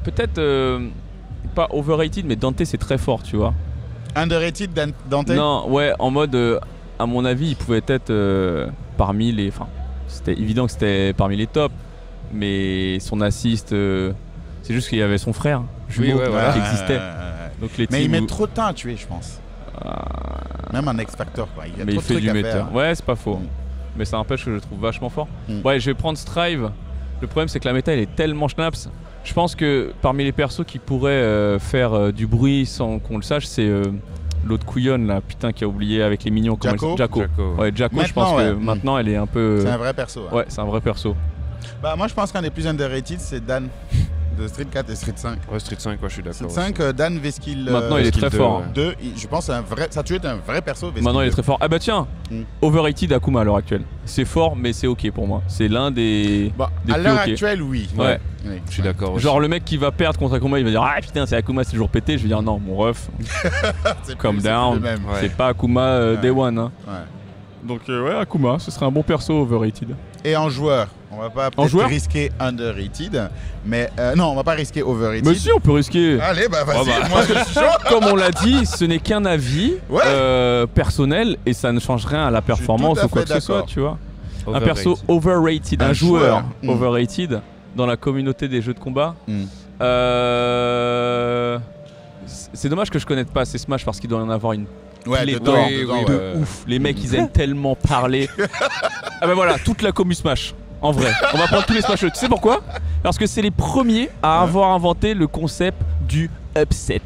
Peut-être pas overrated, mais Dante, c'est très fort, tu vois. Underrated, Dante? Non, ouais, en mode, à mon avis, il pouvait être parmi les. Enfin, c'était évident que c'était parmi les tops, mais son assist, c'est juste qu'il y avait son frère, jumeau, qui existait. Donc les mais il met où... trop de temps à tuer, je pense. Même un X-Factor, quoi. Il y a mais trop il fait de du trucs à méta. faire. Ouais, c'est pas faux. Mais ça n'empêche que je le trouve vachement fort. Ouais, je vais prendre Strive. Le problème, c'est que la méta, elle est tellement schnaps. Je pense que parmi les persos qui pourraient faire du bruit sans qu'on le sache, c'est l'autre couillonne là, putain, qui a oublié avec les mignons. Jacko. Ouais, Jacko, je pense que maintenant, elle est un peu. C'est un vrai perso. Ouais, c'est un vrai perso. Bah, moi, je pense qu'un des plus underrated, c'est Dan. De Street 4 et Street 5. Ouais, Street 5, je suis d'accord. Street 5, Dan Veskill. Maintenant, il est très fort. 2, je pense que ça a tué un vrai perso. Veskill Maintenant, il est très fort. Ah bah tiens, overrated Akuma à l'heure actuelle. C'est fort, mais c'est ok pour moi. C'est l'un des. Bah, des à plus l'heure ok. actuelle, oui. Ouais. Je suis d'accord. Genre, le mec qui va perdre contre Akuma, il va dire ah putain, c'est Akuma, c'est toujours pété. Je vais dire non, mon ref. Calm down. C'est pas Akuma Day One. Hein. Ouais. Donc, ouais, Akuma, ce serait un bon perso overrated. Et en joueur, on va pas risquer underrated, mais non, on va pas risquer overrated. Mais si, on peut risquer. Allez, bah vas-y, moi je suis chaud. Comme on l'a dit, ce n'est qu'un avis personnel et ça ne change rien à la performance ou quoi que ce soit, tu vois. Un perso overrated, un joueur overrated dans la communauté des jeux de combat. C'est dommage que je connaisse pas assez Smash parce qu'il doit y en avoir une pléthore de ouf. Les mecs, ils aiment tellement parler. Ah bah voilà, toute la commu Smash. En vrai, on va prendre tous les Smashers. Tu sais pourquoi? Parce que c'est les premiers à avoir inventé le concept du upset.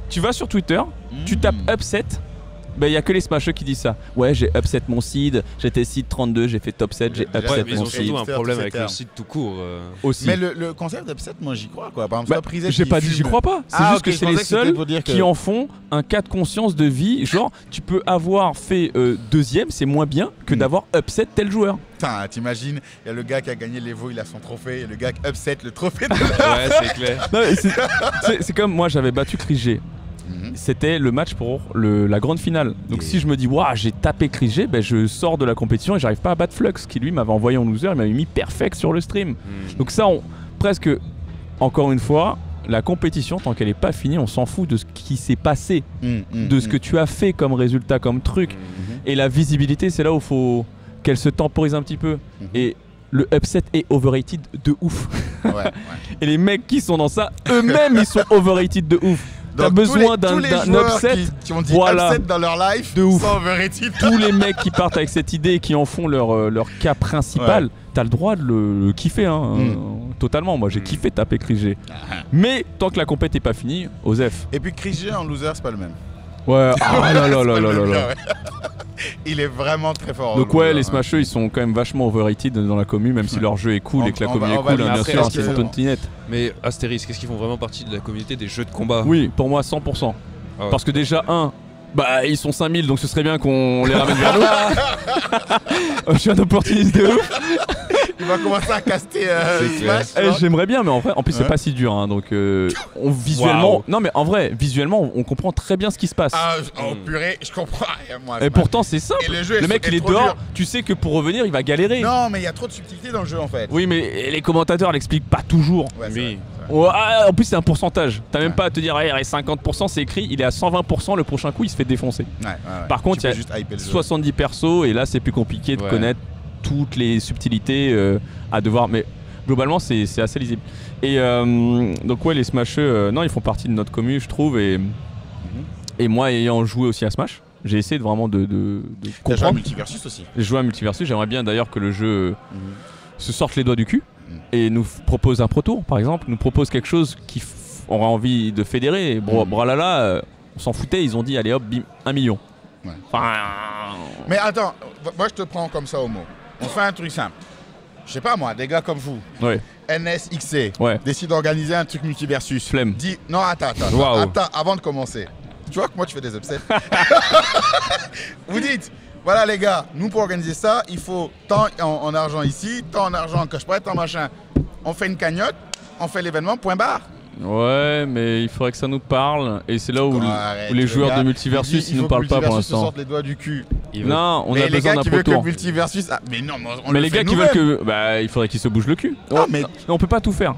Tu vas sur Twitter, tu tapes upset. Bah y a que les smashers qui disent ça. Ouais, j'ai upset mon seed, j'étais seed 32, j'ai fait top 7, j'ai upset ils mon ont seed. surtout un problème avec le seed tout court. Aussi. Mais le concept d'upset, moi j'y crois quoi. Par exemple, j'ai pas dit j'y crois pas. C'est juste que c'est les seuls qui en font un cas de conscience de vie. Genre, tu peux avoir fait deuxième, c'est moins bien que d'avoir upset tel joueur. Putain, t'imagines, il y a le gars qui a gagné l'Evo, il a son trophée, et le gars qui upset le trophée de Ouais, c'est clair. C'est comme moi, j'avais battu Krigé. C'était le match pour la grande finale. Donc si je me dis waouh, j'ai tapé Krigé, ben je sors de la compétition et j'arrive pas à battre Flux qui lui m'avait envoyé en loser, il m'avait mis perfect sur le stream. Donc ça, presque encore une fois, la compétition tant qu'elle est pas finie, on s'en fout de ce qui s'est passé, de ce que tu as fait comme résultat, comme truc. Et la visibilité, c'est là où faut qu'elle se temporise un petit peu. Et le upset est overrated de ouf. Et les mecs qui sont dans ça, eux-mêmes ils sont overrated de ouf. T'as besoin d'un upset qui ont dit upset dans leur life de ouf. Sans overrated. Tous les mecs qui partent avec cette idée et qui en font leur cas principal, t'as le droit de le kiffer totalement. Moi j'ai kiffé taper Krigé. Mais tant que la compète est pas finie, Osef. Et puis Krigé en loser c'est pas le même. Ouais, ah là là là là là là. Il est vraiment très fort. Donc ouais, les smashers ils sont quand même vachement overrated dans la commu, même si leur jeu est cool et que la commu est cool, bien sûr, c'est une tontinette. Mais Astéris, qu'est-ce qu'ils font vraiment partie de la communauté des jeux de combat? Oui, pour moi 100%. Ah ouais. Parce que déjà, bah ils sont 5000 donc ce serait bien qu'on les ramène vers nous. Je suis un opportuniste de ouf. Il va commencer à caster C'est clair. Smash. J'aimerais bien, mais en vrai, en plus c'est Ouais. pas si dur, hein, donc visuellement, Waouh. non mais en vrai, visuellement, on comprend très bien ce qui se passe. Ah, oh purée, je comprends rien, moi. Et pourtant c'est simple. Et le jeu Le mec il est trop dehors, dur. tu sais que pour revenir il va galérer. Non, mais il y a trop de subtilité dans le jeu en fait. Oui, mais les commentateurs l'expliquent pas toujours. Ouais, c'est Oui. vrai, c'est vrai. Ouais, en plus c'est un pourcentage. T'as même Ouais. pas à te dire, hey, 50%, c'est écrit, il est à 120%, le prochain coup il se fait défoncer. Ouais, ouais. Par contre, Tu peux il y a juste hyper le jeu. 70 persos et là c'est plus compliqué de Ouais. connaître toutes les subtilités à devoir. Mais globalement c'est assez lisible. Et donc ouais, les smasheux, non, ils font partie de notre commu, je trouve. Et moi ayant joué aussi à Smash, j'ai essayé de vraiment de T'as joué à comprendre. Multiversus aussi. J'ai joué à Multiversus, j'aimerais bien d'ailleurs que le jeu Mhm. se sorte les doigts du cul Mhm. et nous propose un Pro Tour par exemple, nous propose quelque chose qui aura envie de fédérer. Mhm. Bralala, on s'en foutait, ils ont dit allez hop, bim, 1 million. Ouais. Enfin, Mais attends, moi je te prends comme ça au mot. On fait un truc simple. Je sais pas moi, des gars comme vous, ouais, NSXC, ouais, décident d'organiser un truc multiversus. flemme. Dis, non, attends, Waouh. attends, avant de commencer. Tu vois que moi tu fais des upsets. Vous dites, voilà les gars, nous pour organiser ça, il faut tant en argent ici, tant en argent en cash-prêt, tant machin. On fait une cagnotte, on fait l'événement, point barre. Ouais, mais il faudrait que ça nous parle et c'est là où, Arrête, où les le joueurs gars, de il Multiversus dit, ils il nous faut parlent que pas pour Multiversus se l'instant. sorte les doigts du cul. Non, on mais a les besoin gars d'un qui Pro veulent que Tour. Multiversus. Ah, mais non, on Mais le les fait gars qui nous-mêmes. veulent que. Bah, il faudrait qu'ils se bougent le cul. Non, mais- on peut pas tout faire.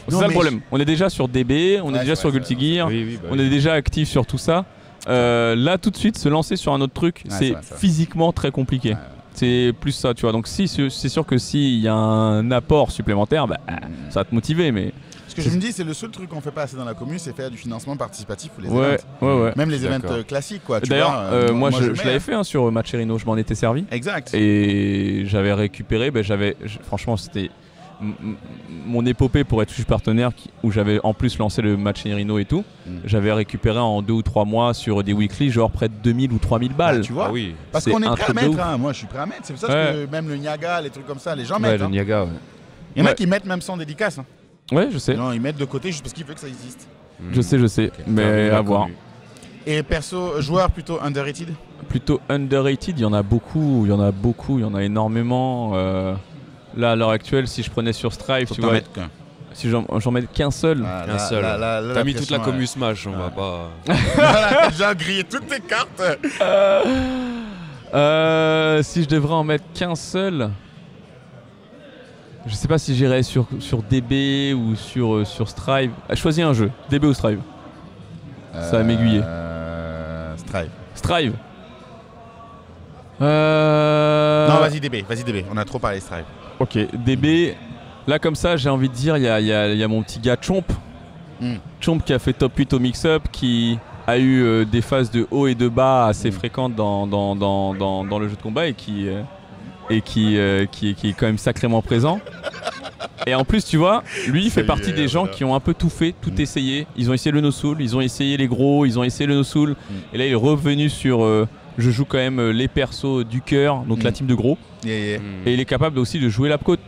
C'est Non, ça le mais problème. On est déjà sur DB, on est Ouais, déjà c'est sur vrai, Guilty Gear, Oui, oui, bah on oui. est déjà actif sur tout ça. Là, tout de suite, se lancer sur un autre truc, Ouais, c'est c'est vrai, c'est vrai. physiquement très compliqué. Ouais. C'est plus ça, tu vois. Donc, si, c'est sûr que s'il y a un apport supplémentaire, bah, ça va te motiver. Mais Ce que je me dis, c'est le seul truc qu'on fait pas assez dans la commune, c'est faire du financement participatif pour les ouais, events. ouais. Même les Je suis events d'accord. classiques, quoi. tu D'ailleurs, vois, moi, je mets, l'avais fait hein, sur Matcherino, je m'en étais servi. Exact. Et j'avais récupéré, franchement c'était mon épopée pour être juge partenaire où j'avais en plus lancé le match Rhino et tout. J'avais récupéré en 2 ou 3 mois sur des weekly genre près de 2000 ou 3000 balles. Ah, tu vois. Ah oui. Parce c'est qu'on est un prêt à truc de mettre, ouf. hein. Moi je suis prêt à mettre. C'est pour ça Ouais. que même le Niaga, les trucs comme ça, les gens Ouais, mettent. le hein. Niaga, ouais. Il y en a Ouais. qui mettent même sans dédicace. Hein. Ouais, je sais, Non, ils mettent de côté juste parce qu'ils veulent que ça existe. je sais, mais Terminé, à voir. connu. Et perso, joueur plutôt underrated. Plutôt underrated, il y en a beaucoup, il y en a énormément. Là à l'heure actuelle, si je prenais sur Strive, Faut tu t'en vois, mettre qu'un. si j'en mets qu'un seul. Ah, Un seul. T'as mis toute la pression, commu Smash, on va pas. Voilà, j'ai grillé toutes tes cartes. Si je devrais en mettre qu'un seul, je sais pas si j'irais sur DB ou sur Strive. Choisis un jeu, DB ou Strive. Ça va m'aiguiller. Strive. Strive. Non, vas-y DB, on a trop parlé Strive. Ok, DB. Là comme ça, j'ai envie de dire, il y a mon petit gars Chomp. Chomp qui a fait top 8 au mix-up, qui a eu des phases de haut et de bas assez fréquentes dans le jeu de combat et qui est quand même sacrément présent. Et en plus, tu vois, lui, il fait partie des gens qui ont un peu tout fait, tout essayé. Ils ont essayé le no-soul, ils ont essayé les gros, ils ont essayé le no-soul. Et là, il est revenu sur... je joue quand même les persos du cœur, donc la team de gros. Yeah. Et il est capable aussi de jouer la côte.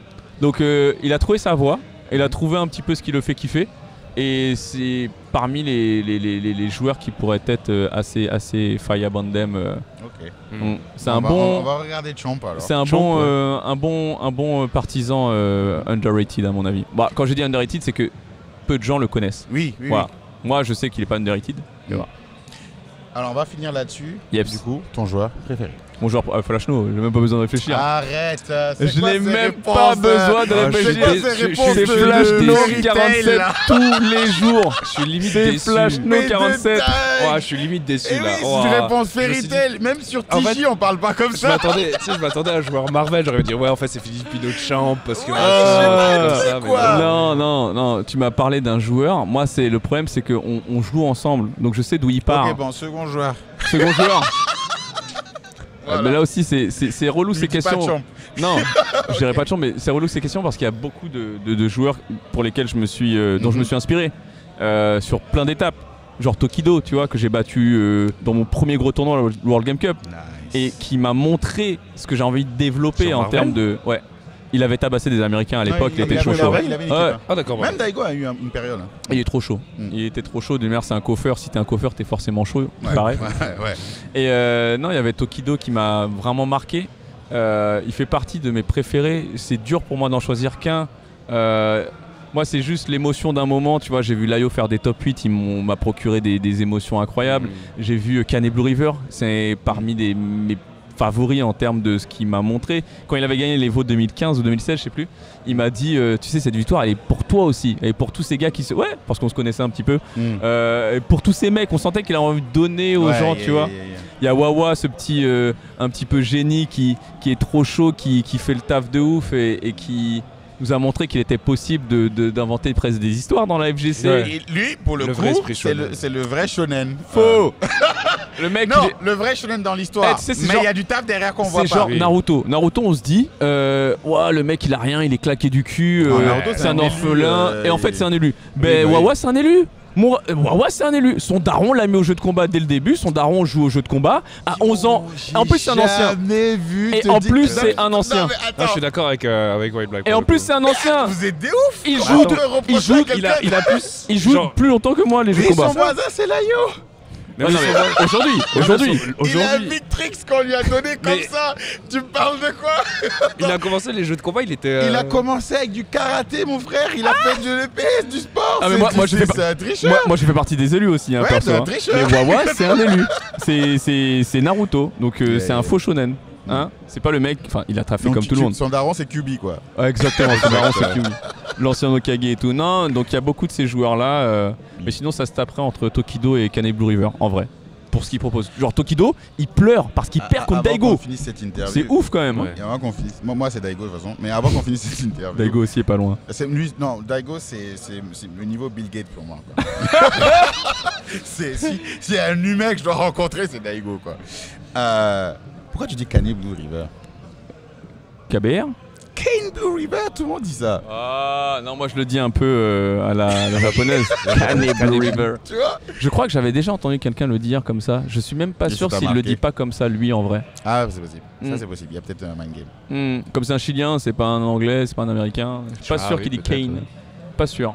Donc il a trouvé sa voie, il a trouvé un petit peu ce qui le fait kiffer. Et c'est parmi les joueurs qui pourraient être assez Firebandem. Ok. C'est On un va- bon... On va regarder Chomp alors. C'est un Chomp, bon partisan underrated à mon avis. Bah, quand je dis underrated, c'est que peu de gens le connaissent. Oui. Voilà. Moi, je sais qu'il est pas underrated. Mais voilà. Alors on va finir là-dessus. Yeps. Du coup, ton joueur préféré. Mon joueur Flashno, j'ai même pas besoin de réfléchir. Arrête. Je n'ai même pas besoin de réfléchir. C'est Flashno 47 tous les jours. Je suis limite C'est déçu. Flashno 47. Oh, je suis limite déçu Et oui, là. si Oh, tu réponds je me Fairy suis dit- Tail, même sur En fait, TJ, on parle pas comme Je ça. m'attendais, tu sais, je m'attendais à un joueur Marvel, j'aurais dit ouais en fait c'est Filipino Champ parce que Ouais, machin, je sais pas, comme tu sais ça, mais quoi. Non, tu m'as parlé d'un joueur. Moi, c'est le problème, c'est qu'on on joue ensemble, donc je sais d'où il part. Ok, bon, second joueur. Second joueur. Voilà. Mais là aussi, c'est relou ces Lui dis pas questions. Chomp. Non, je dirais pas de chance, mais c'est relou ces questions parce qu'il y a beaucoup de joueurs pour lesquels dont je me suis inspiré sur plein d'étapes. Genre Tokido, tu vois, que j'ai battu dans mon premier gros tournoi, le World Game Cup, Nice. et qui m'a montré ce que j'ai envie de développer Sur en Marvel termes de. Ouais. Il avait tabassé des Américains à l'époque, il était chaud. Il avait une équipe, Ouais. hein. Ah d'accord. Même Daigo a eu une période. Hein. Il est trop chaud. Mm. Il était trop chaud. D'une manière, c'est un coiffeur. Si t'es un coiffeur, t'es forcément chaud. Il Ouais, paraît. ouais. Et non, il y avait Tokido qui m'a vraiment marqué. Il fait partie de mes préférés. C'est dur pour moi d'en choisir qu'un. Moi, c'est juste l'émotion d'un moment. Tu vois, j'ai vu Layo faire des top 8. M'a procuré des émotions incroyables. J'ai vu Kane Blue River. C'est parmi mes favoris en termes de ce qu'il m'a montré. Quand il avait gagné les Vaud 2015 ou 2016, je sais plus, il m'a dit tu sais, cette victoire, elle est pour toi aussi. Elle est pour tous ces gars qui se. Ouais, parce qu'on se connaissait un petit peu. Pour tous ces mecs, on sentait qu'il a envie de donner aux gens, tu vois. Il y a Wawa, ce petit un petit peu génie qui est trop chaud, qui fait le taf de ouf et qui nous a montré qu'il était possible d'inventer presque des histoires dans la FGC. Ouais. Et lui, pour le vrai coup, esprit shonen. c'est le vrai shonen. Faux. Le mec, Non, le vrai shonen dans l'histoire. Eh, tu sais, c'est mais genre- il y a du taf derrière qu'on voit c'est pas. genre oui. Naruto. Naruto, on se dit, ouah, le mec il a rien, il est claqué du cul, Non, Naruto, c'est un orphelin. élu, Et en fait, c'est un élu. Ben, oui. Wawa, c'est un élu. Wawa, c'est un élu. Son daron l'a mis au jeu de combat dès le début. Son daron joue au jeu de combat à 11 ans. En plus, c'est un ancien. Jamais vu. Et te en dire plus, que- c'est un Non, ancien. mais Ah, attends. je suis d'accord avec White Black. Et en plus, c'est un ancien. Vous êtes des ouf. Il Comment joue on peut de- reprocher il joue- à quelqu'un il a plus. Il joue genre- plus longtemps que moi les jeux de Et son combat. voisin, c'est Layo. Mais Ouais, non, mais mais aujourd'hui. Il a un big tricks qu'on lui a donné comme Mais- ça. Tu me parles de quoi? il a commencé les jeux de combat, il était. Il a commencé avec du karaté, mon frère. Il a fait de l'EPS, du sport. Ah, mais C'est- moi, je fais pas- c'est un tricheur. Moi, j'ai fait partie des élus aussi, hein, Ouais, perso, t'es un hein. tricheur. Mais Wawa, c'est un élu. C'est Naruto, donc c'est un faux shonen. Hein, c'est pas le mec, enfin il a trafiqué Donc, comme tout le monde. Son daron, c'est QB, quoi. Ouais, exactement, c'est marrant, c'est Kyumi. L'ancien Okage et tout. Non, donc il y a beaucoup de ces joueurs là. Mais sinon, ça se taperait entre Tokido et Kane Blue River, en vrai. Pour ce qu'il propose. Genre Tokido, il pleure parce qu'il perd contre Avant Daigo. qu'on finisse cette interview. C'est ouf quand même. Hein. Ouais. Et avant qu'on finisse. Moi, c'est Daigo de toute façon. Mais avant qu'on finisse cette interview. Daigo aussi est pas loin. Lui, non, Daigo, c'est le niveau Bill Gates pour moi. Quoi. Si y a un humain que je dois rencontrer, c'est Daigo, quoi. Pourquoi tu dis Kane Blue River? KBR. Kane Blue River, tout le monde dit ça. Ah non, moi je le dis un peu à la japonaise. Kane Blue River. Tu vois? Je crois que j'avais déjà entendu quelqu'un le dire comme ça. Je suis même pas Et sûr ça t'a s'il le marqué. dit pas comme ça lui en vrai. Ah, c'est possible. Ça, Mm. c'est possible. Il y a peut-être un mind game. Comme c'est un Chilien, c'est pas un Anglais, c'est pas un Américain. Je suis pas Ah sûr oui, qu'il dit peut-être, Kane. ouais. Pas sûr.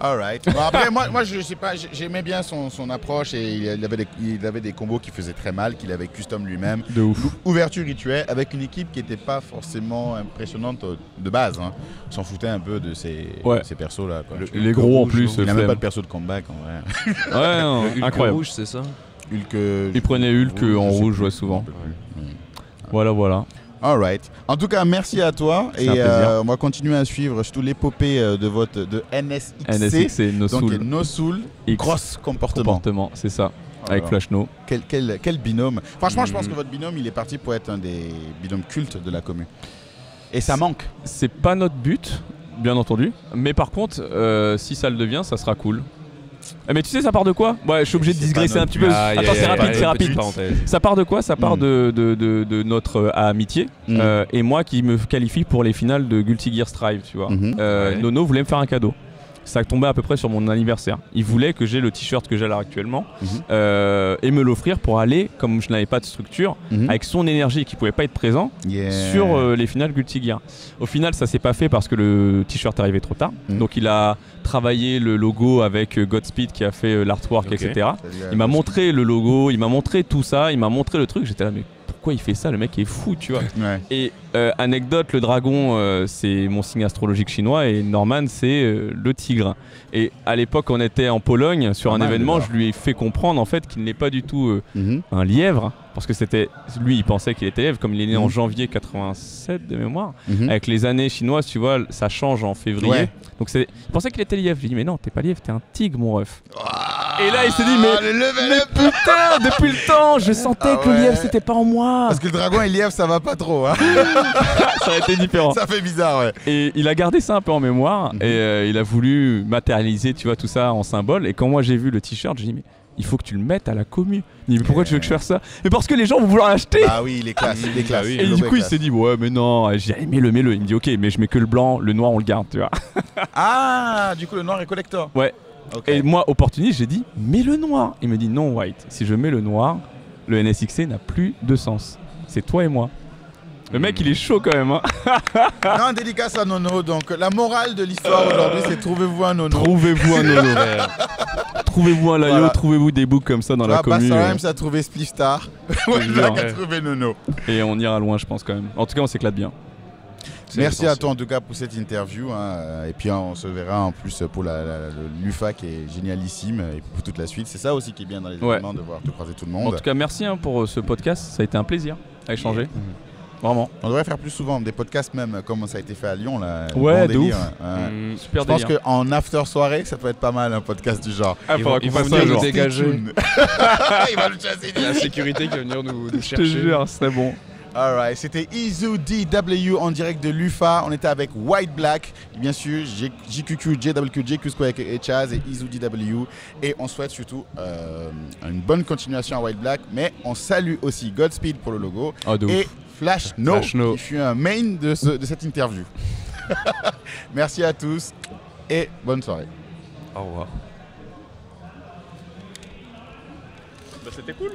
Alright. Bon, après, moi, je sais pas, j'aimais bien son approche et il avait des combos qui faisaient très mal, qu'il avait custom lui-même. De ouf. Ouverture rituelle avec une équipe qui n'était pas forcément impressionnante de base. Hein. On s'en foutait un peu de ces persos-là. Quoi. Les gros en plus. Il n'a même flemme. pas de perso de comeback en vrai. Ouais, non, Hulk incroyable. rouge, c'est ça. Hulk, Il prenait Hulk en je sais rouge, plus, ouais, je souvent. me rappelle plus. Voilà. Alright. En tout cas, merci à toi. C'est Et un plaisir. on va continuer à suivre surtout l'épopée de NSXC. NSXC, No Donc, Soul. No Soul, X. cross comportement. Comportement, c'est ça. Avec Alors, Flash No. Quel binôme. Franchement, je pense que votre binôme, il est parti pour être un des binômes cultes de la commune. Et ça manque. C'est pas notre but, bien entendu. Mais par contre, si ça le devient, ça sera cool. Mais tu sais, ça part de quoi? Ouais, je suis obligé de C'est digresser pas un petit peu. Ah, Attends, c'est rapide, c'est rapide. Parenthèse. Ça part de quoi? Ça part Mm. de notre amitié Mm. et moi qui me qualifie pour les finales de Guilty Gear Strive, tu vois. Mhm. Ouais. Nono voulait me faire un cadeau. Ça tombait à peu près sur mon anniversaire. Il voulait que j'ai le t-shirt que j'ai là actuellement Mhm. et me l'offrir pour aller, comme je n'avais pas de structure, Mhm. avec son énergie qui pouvait pas être présent Yeah. sur les finales Guilty Gear. Au final, ça s'est pas fait parce que le t-shirt est arrivé trop tard. Mhm. Donc il a travaillé le logo avec Godspeed qui a fait l'artwork, Ok. etc. Il m'a montré le logo, il m'a montré tout ça, il m'a montré le truc. J'étais là, mais pourquoi il fait ça? Le mec est fou, tu vois. Ouais. Et anecdote, le dragon, c'est mon signe astrologique chinois et Norman, c'est le tigre. Et à l'époque, on était en Pologne sur Pas un mal, événement, déjà. je lui ai fait comprendre en fait qu'il n'est pas du tout Mhm. un lièvre, parce que c'était lui, il pensait qu'il était lièvre, comme il est né en Mhm. janvier 87 de mémoire. Mhm. Avec les années chinoises, tu vois, ça change en février. Ouais. Donc il pensait qu'il était lièvre. Je lui ai dit, mais non, t'es pas lièvre, t'es un tigre, mon ref. Et là, il s'est dit, mais le level up. putain, depuis le temps, je sentais Ah que le lièvre, ouais. c'était pas en moi. Parce que le dragon et lièvre, ça va pas trop. Hein. Ça aurait été différent. Ça fait bizarre, ouais. Et il a gardé ça un peu en mémoire Mhm. et il a voulu matérialiser, tu vois, tout ça en symbole. Et quand moi j'ai vu le t-shirt, j'ai dit, mais il faut que tu le mettes à la commu. Il dit, mais pourquoi tu veux que je fasse ça? Mais parce que les gens vont vouloir l'acheter. Ah oui, il est classe. Il est classe. oui. Et Le du logo coup, est il s'est classe. dit, ouais, mais non. J'ai dit, mets-le. Il me dit, ok, mais je mets que le blanc, le noir, on le garde, tu vois. Ah, du coup, le noir est collector. Ouais. Ok. Et moi, opportuniste, j'ai dit, mets le noir. Il me dit, non, White. Si je mets le noir, le NSXC n'a plus de sens. C'est toi et moi. Le mec, il est chaud quand même. Hein. Non, dédicace à Nono. Donc, la morale de l'histoire aujourd'hui, c'est trouvez-vous un Nono. Trouvez-vous un Nono. Trouvez-vous un Layo, Voilà. trouvez-vous des books comme ça dans la commune. Bass Rhymes a trouvé Spliff Star. Whiteblack a trouvé Nono. Et on ira loin, je pense quand même. En tout cas, on s'éclate bien. Merci à toi en tout cas pour cette interview. Hein. Et puis on se verra en plus pour le l'UFA qui est génialissime et pour toute la suite. C'est ça aussi qui est bien dans les événements, de voir te croiser tout le monde. En tout cas, merci pour ce podcast. Ça a été un plaisir à échanger. Vraiment. On devrait faire plus souvent des podcasts même comme ça a été fait à Lyon. Là. Ouais, bon de délire, ouf. hein. Super Je pense délire. qu'en after soirée, ça peut être pas mal un podcast du genre. Ah, faudra qu'on ils vont fasse ça venir un nous jour. dégager. Il va le chasser. Il y a la sécurité qui va venir nous Je te chercher. jure, c'est bon. Alright, c'était Izu DW en direct de l'UFA. On était avec Whiteblack, bien sûr, JQQ, JWQ, JQ Square et Chaz et Izu DW. Et on souhaite surtout une bonne continuation à Whiteblack. Mais on salue aussi Godspeed pour le logo et Flash No, qui fut un main de cette interview. Merci à tous et bonne soirée. Au revoir. C'était cool.